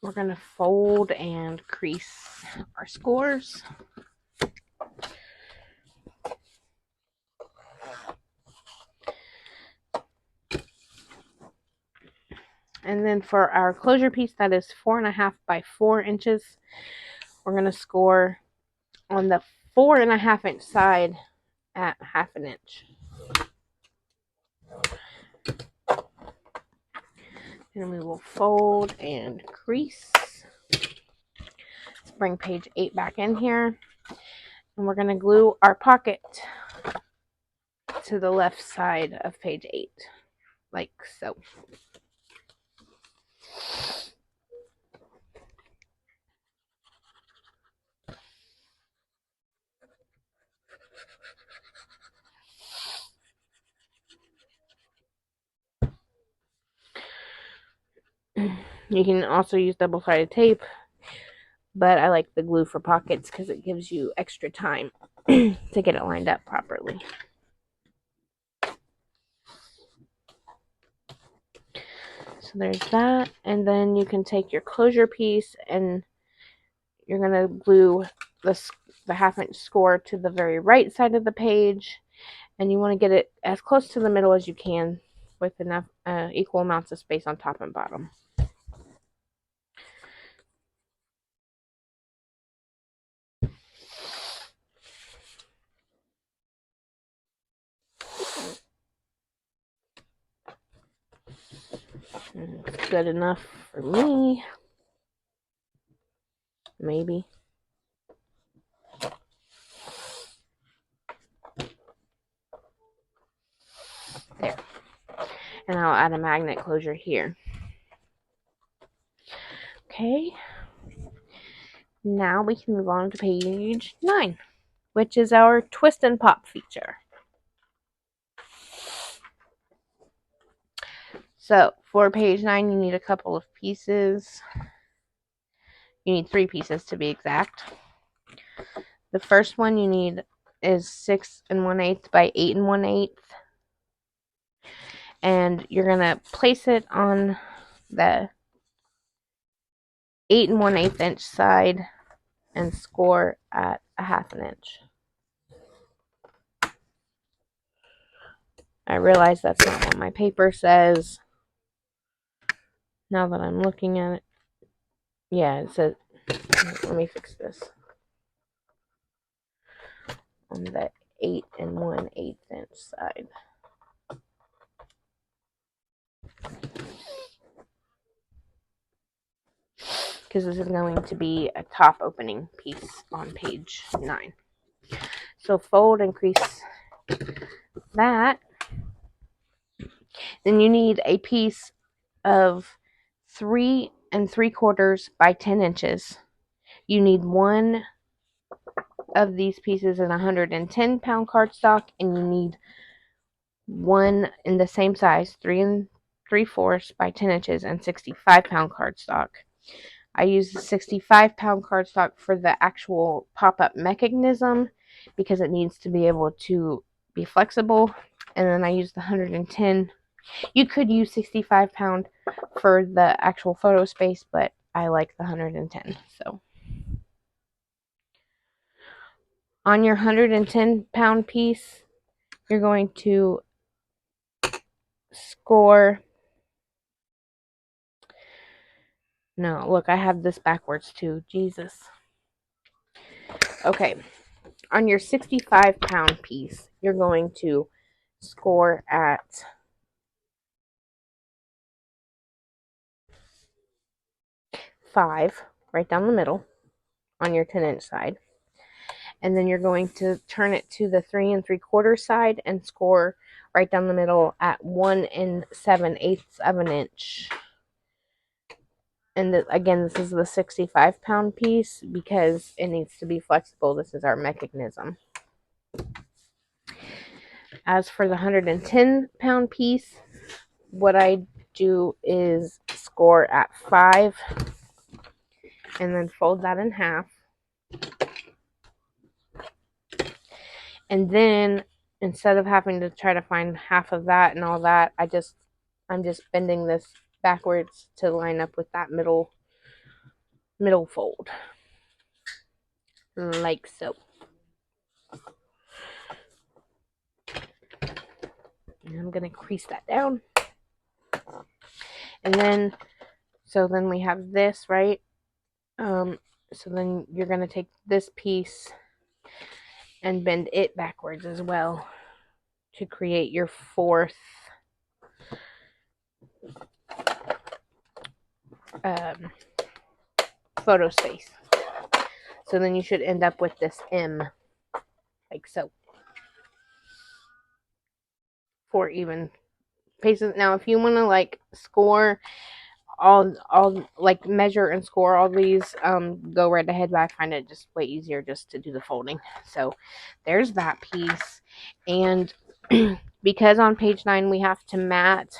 We're going to fold and crease our scores. And then for our closure piece, that is 4 1/2 by 4 inches. We're going to score on the 4 1/2 inch side at 1/2 inch. And we will fold and crease. Let's bring page 8 back in here. And we're going to glue our pocket to the left side of page 8, like so. You can also use double-sided tape, but I like the glue for pockets because it gives you extra time to get it lined up properly. So there's that, and then you can take your closure piece and you're going to glue the 1/2 inch score to the very right side of the page, and you want to get it as close to the middle as you can with enough equal amounts of space on top and bottom. It's good enough for me. Maybe. There. And I'll add a magnet closure here. Okay. Now we can move on to page 9, which is our twist and pop feature. So for page 9, you need a couple of pieces. You need 3 pieces to be exact. The first one you need is 6 1/8 by 8 1/8. And you're going to place it on the 8 1/8 inch side and score at 1/2 inch. I realize that's not what my paper says. Now that I'm looking at it. Yeah, it says, let me fix this. On the 8 1/8 inch side. because this is going to be a top opening piece on page 9. So fold and crease that. Then you need a piece of 3 3/4 by 10 inches. You need one of these pieces in 110-pound cardstock, and you need one in the same size, 3 3/4 by 10 inches, and 65-pound cardstock. I use the 65-pound cardstock for the actual pop-up mechanism because it needs to be able to be flexible. And then I use the 110. You could use 65-pound for the actual photo space, but I like the 110. So on your 110-pound piece, you're going to score. No, look, I have this backwards too. Jesus. Okay. On your 65-pound piece, you're going to score at 5 right down the middle on your 10-inch side. And then you're going to turn it to the 3 3/4 side and score right down the middle at 1 7/8 of an inch. And again, this is the 65-pound piece because it needs to be flexible. This is our mechanism. As for the 110-pound piece, what I do is score at 5 and then fold that in half. And then instead of having to try to find half of that and all that, I'm just bending this backwards to line up with that middle fold. Like so. And I'm going to crease that down. And then, so then we have this, right? So then you're going to take this piece and bend it backwards as well to create your fourth photo space. So then you should end up with this M, like so. 4 even pieces. Now, if you want to like score all like measure and score all these, go right ahead, but I find it just way easier just to do the folding. So there's that piece. And because on page 9 we have to mat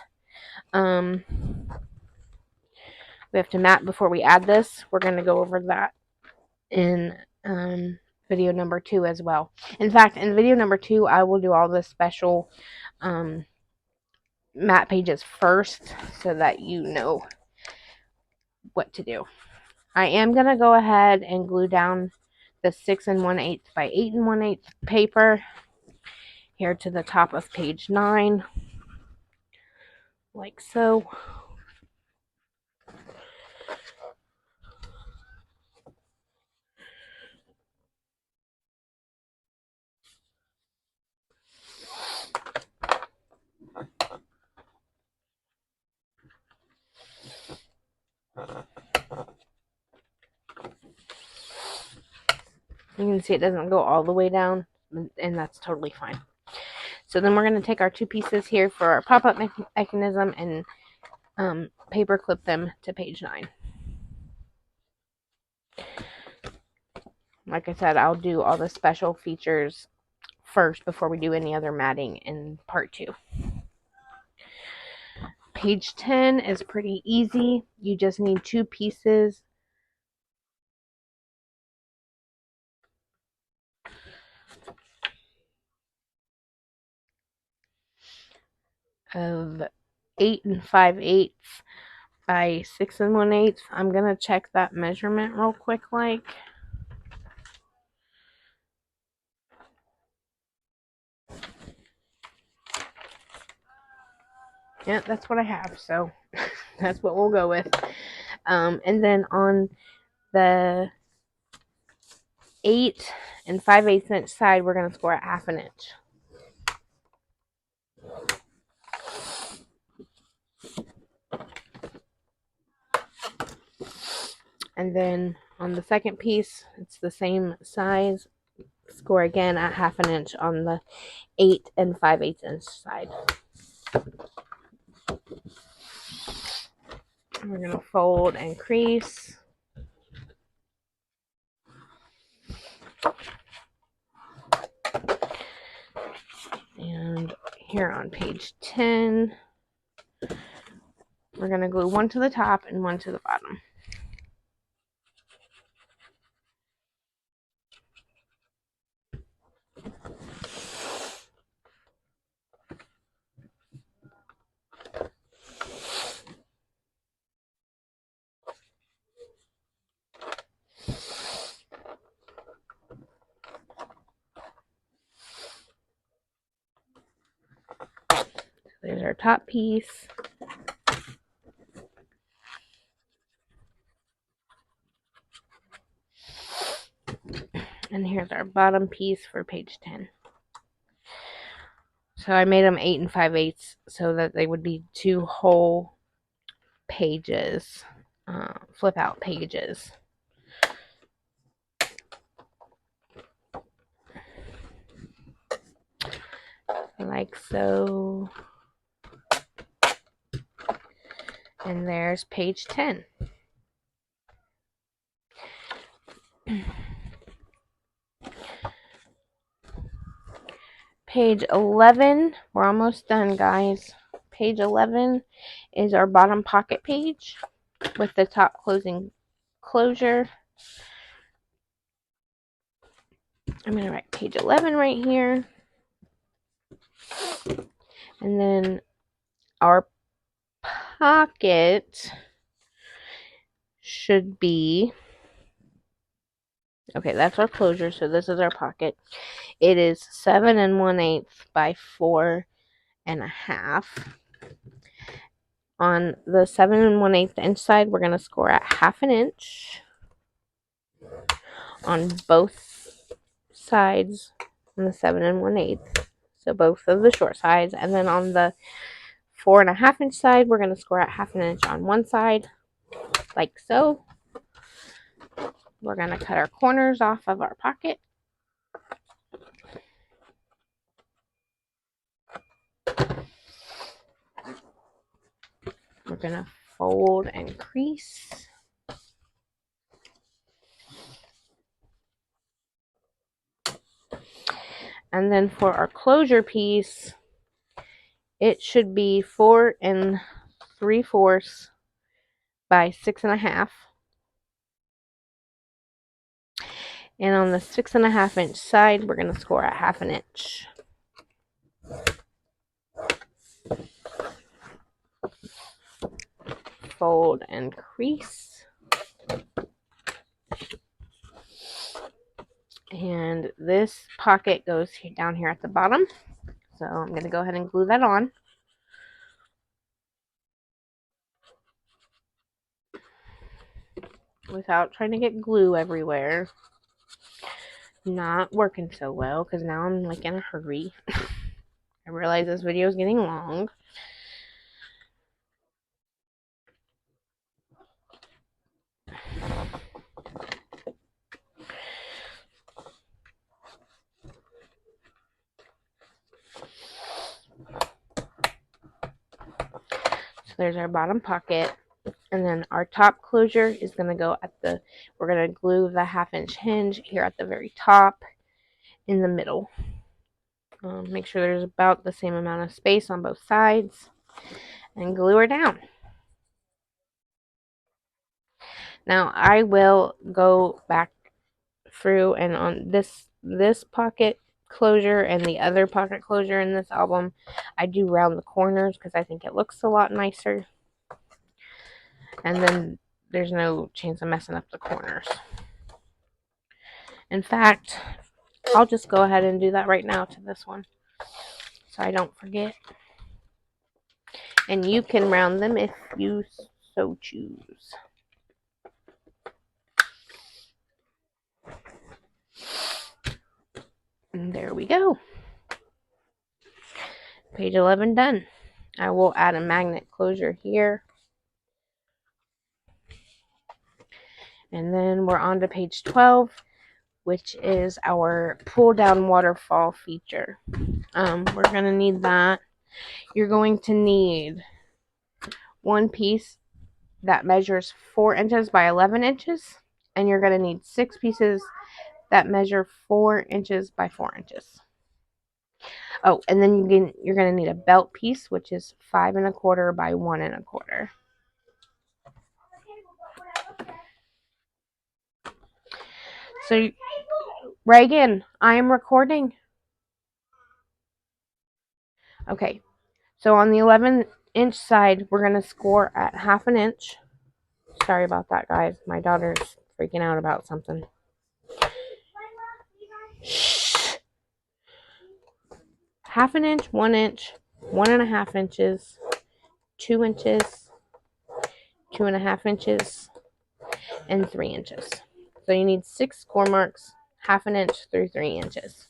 before we add this, we're going to go over that in video number 2 as well. In fact, in video number 2 I will do all the special mat pages first so that you know what to do. I am going to go ahead and glue down the 6 1/8 by 8 1/8 paper here to the top of page 9, like so. You can see it doesn't go all the way down, and that's totally fine. So then we're going to take our 2 pieces here for our pop-up mechanism and paper clip them to page 9. Like I said, I'll do all the special features first before we do any other matting in part 2. Page 10 is pretty easy. You just need 2 pieces of 8 5/8 by 6 1/8. I'm going to check that measurement real quick like. Yeah, that's what I have, so that's what we'll go with. And then on the 8 5/8 inch side, we're going to score at 1/2 inch. And then on the second piece, it's the same size. Score again at 1/2 inch on the 8 and 5/8 inch side. We're going to fold and crease. And here on page 10, we're going to glue one to the top and one to the bottom. There's our top piece. And here's our bottom piece for page 10. So I made them 8 and 5/8 so that they would be 2 whole pages, flip out pages. Like so. And there's page 10. Page 11, we're almost done, guys. Page 11 is our bottom pocket page with the top closure. I'm going to write page 11 right here. And then our pocket should be, okay, that's our closure, so this is our pocket. It is 7 1/8 by 4 1/2. On the 7 1/8 inch side, we're going to score at 1/2 inch on both sides on the 7 1/8. So both of the short sides. And then on the 4 1/2 inch side, we're going to score at 1/2 inch on one side, like so. We're going to cut our corners off of our pocket. We're going to fold and crease. And then for our closure piece, it should be 4 3/4 by 6 1/2. And on the 6 1/2 inch side, we're going to score at 1/2 inch. Fold and crease. And this pocket goes down here at the bottom. So I'm going to go ahead and glue that on. Without trying to get glue everywhere. Not working so well because now I'm like in a hurry. I realize this video is getting long. So there's our bottom pocket. And then our top closure is going to go at the, we're going to glue the 1/2 inch hinge here at the very top in the middle. Make sure there's about the same amount of space on both sides and glue her down. Now I will go back through and on this pocket closure and the other pocket closure in this album, I do round the corners because I think it looks a lot nicer. And then there's no chance of messing up the corners. In fact, I'll just go ahead and do that right now to this one so I don't forget. And you can round them if you so choose. And there we go. Page 11 done. I will add a magnet closure here. And then we're on to page 12, which is our pull down waterfall feature. We're going to need that. You're going to need one piece that measures 4 inches by 11 inches, and you're going to need 6 pieces that measure 4 inches by 4 inches. Oh, and then you're going to need a belt piece, which is 5 1/4 by 1 1/4. So, Reagan, I am recording. Okay, so on the 11-inch side, we're going to score at 1/2 inch. Sorry about that, guys. My daughter's freaking out about something. Shh. 1/2 inch, 1 inch, 1 1/2 inches, 2 inches, 2 1/2 inches, and 3 inches. So you need 6 score marks, 1/2 inch through 3 inches.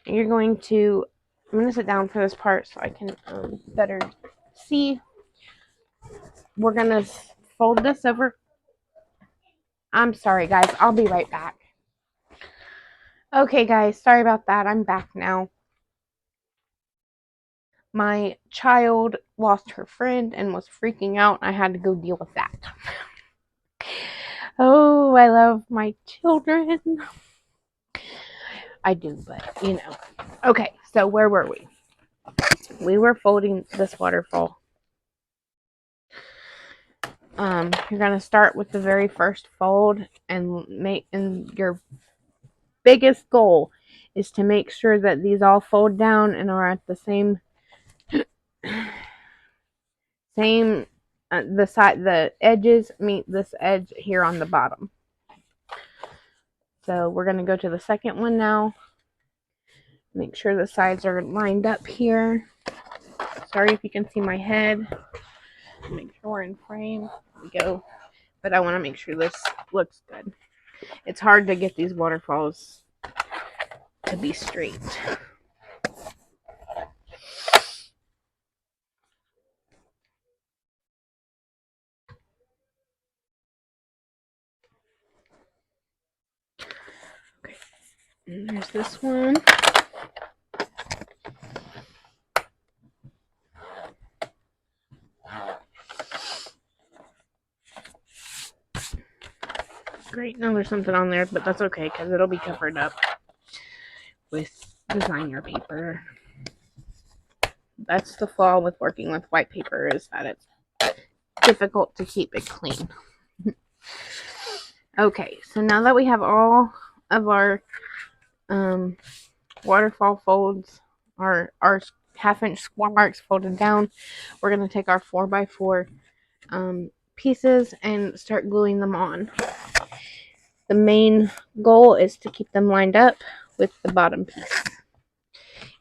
And you're going to, I'm going to sit down for this part so I can better see. We're going to fold this over. I'm sorry, guys. I'll be right back. Okay, guys. Sorry about that. I'm back now. My child lost her friend and was freaking out. I had to go deal with that. Oh, I love my children. I do, but you know. Okay, so where were we? We were folding this waterfall. You're gonna start with the very first fold and your biggest goal is to make sure that these all fold down and are at the same the edges meet this edge here on the bottom. So we're gonna go to the second one now. Make sure the sides are lined up here. Sorry if you can see my head. Make sure we're in frame. There we go. But I want to make sure this looks good. It's hard to get these waterfalls to be straight. Okay. And there's this one. Great. Now there's something on there, but that's okay because it'll be covered up with designer paper. That's the flaw with working with white paper, is that it's difficult to keep it clean. Okay, so now that we have all of our waterfall folds, our 1/2 inch score marks folded down, we're going to take our 4x4 pieces and start gluing them on. The main goal is to keep them lined up with the bottom piece.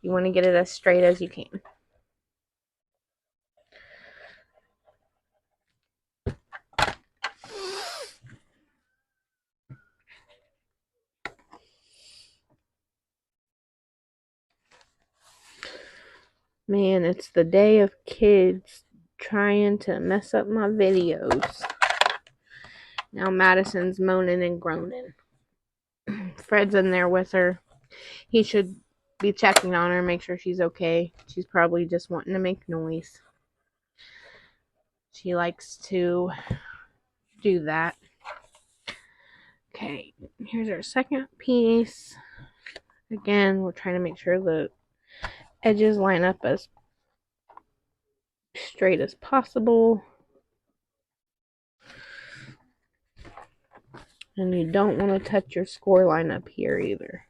You want to get it as straight as you can. Man, it's the day of kids trying to mess up my videos. Now Madison's moaning and groaning. Fred's in there with her. He should be checking on her, make sure she's okay. She's probably just wanting to make noise. She likes to do that. Okay, here's our second piece. Again, we're trying to make sure the edges line up as straight as possible. And you don't want to touch your score line up here either.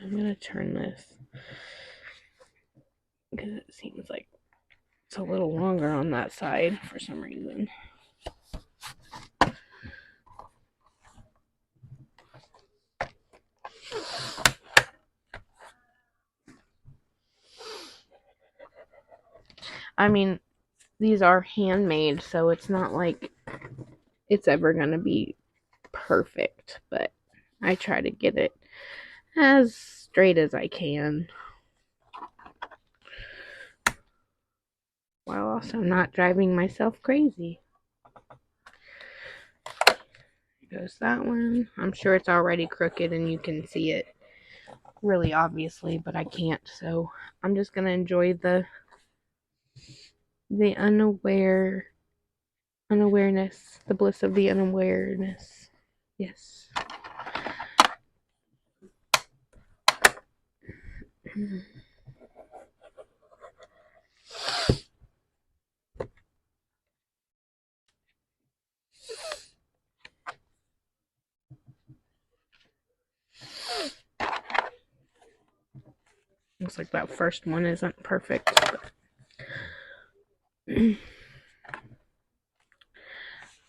I'm going to turn this because it seems like it's a little longer on that side for some reason. I mean, these are handmade, so it's not like it's ever going to be perfect, but I try to get it as straight as I can. while also not driving myself crazy. Here goes that one. I'm sure it's already crooked and you can see it really obviously, but I can't, so I'm just gonna enjoy the unawareness, the bliss of the unawareness. Yes. Looks like that first one isn't perfect.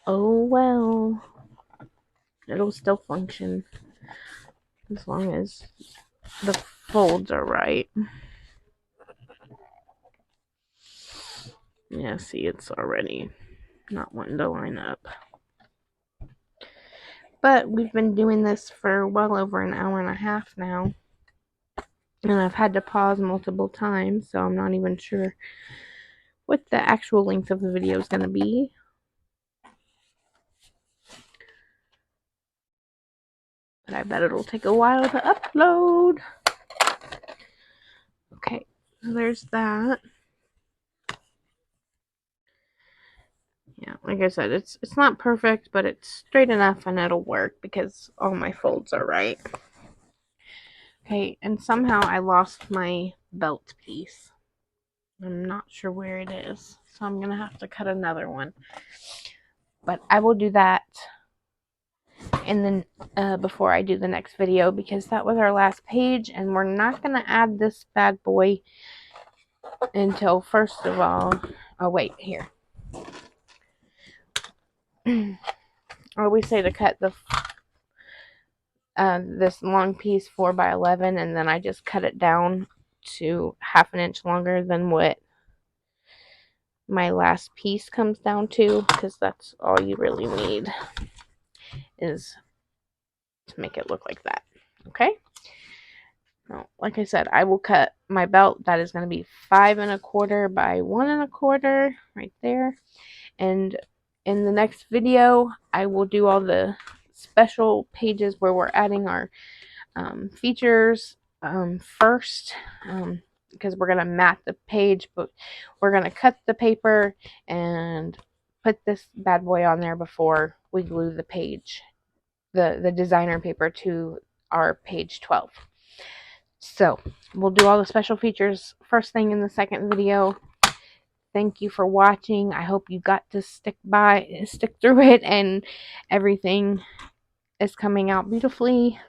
Oh well. It'll still function as long as the folds are right. Yeah, see, it's already not wanting to line up. But we've been doing this for well over an hour and a half now. And I've had to pause multiple times, so I'm not even sure what the actual length of the video is going to be. But I bet it'll take a while to upload. Okay, so there's that. Yeah, like I said, it's not perfect, but it's straight enough and it'll work because all my folds are right. Okay, and somehow I lost my belt piece. I'm not sure where it is, so I'm going to have to cut another one. But I will do that and then before I do the next video, because that was our last page and we're not going to add this bad boy until, first of all, oh wait, here. I always say to cut the this long piece 4x11, and then I just cut it down to 1/2 inch longer than what my last piece comes down to, because that's all you really need is to make it look like that. Okay, now, like I said, I will cut my belt. That is going to be 5 1/4 by 1 1/4 right there. And in the next video, I will do all the special pages where we're adding our features first, because we're going to mat the page, but we're going to cut the paper and put this bad boy on there before we glue the page, the designer paper, to our page 12. So we'll do all the special features first thing in the second video. Thank you for watching. I hope you got to stick through it, and everything is coming out beautifully.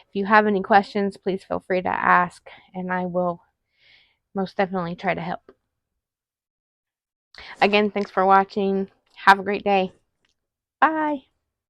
If you have any questions, please feel free to ask, and I will most definitely try to help. Again, thanks for watching. Have a great day. Bye.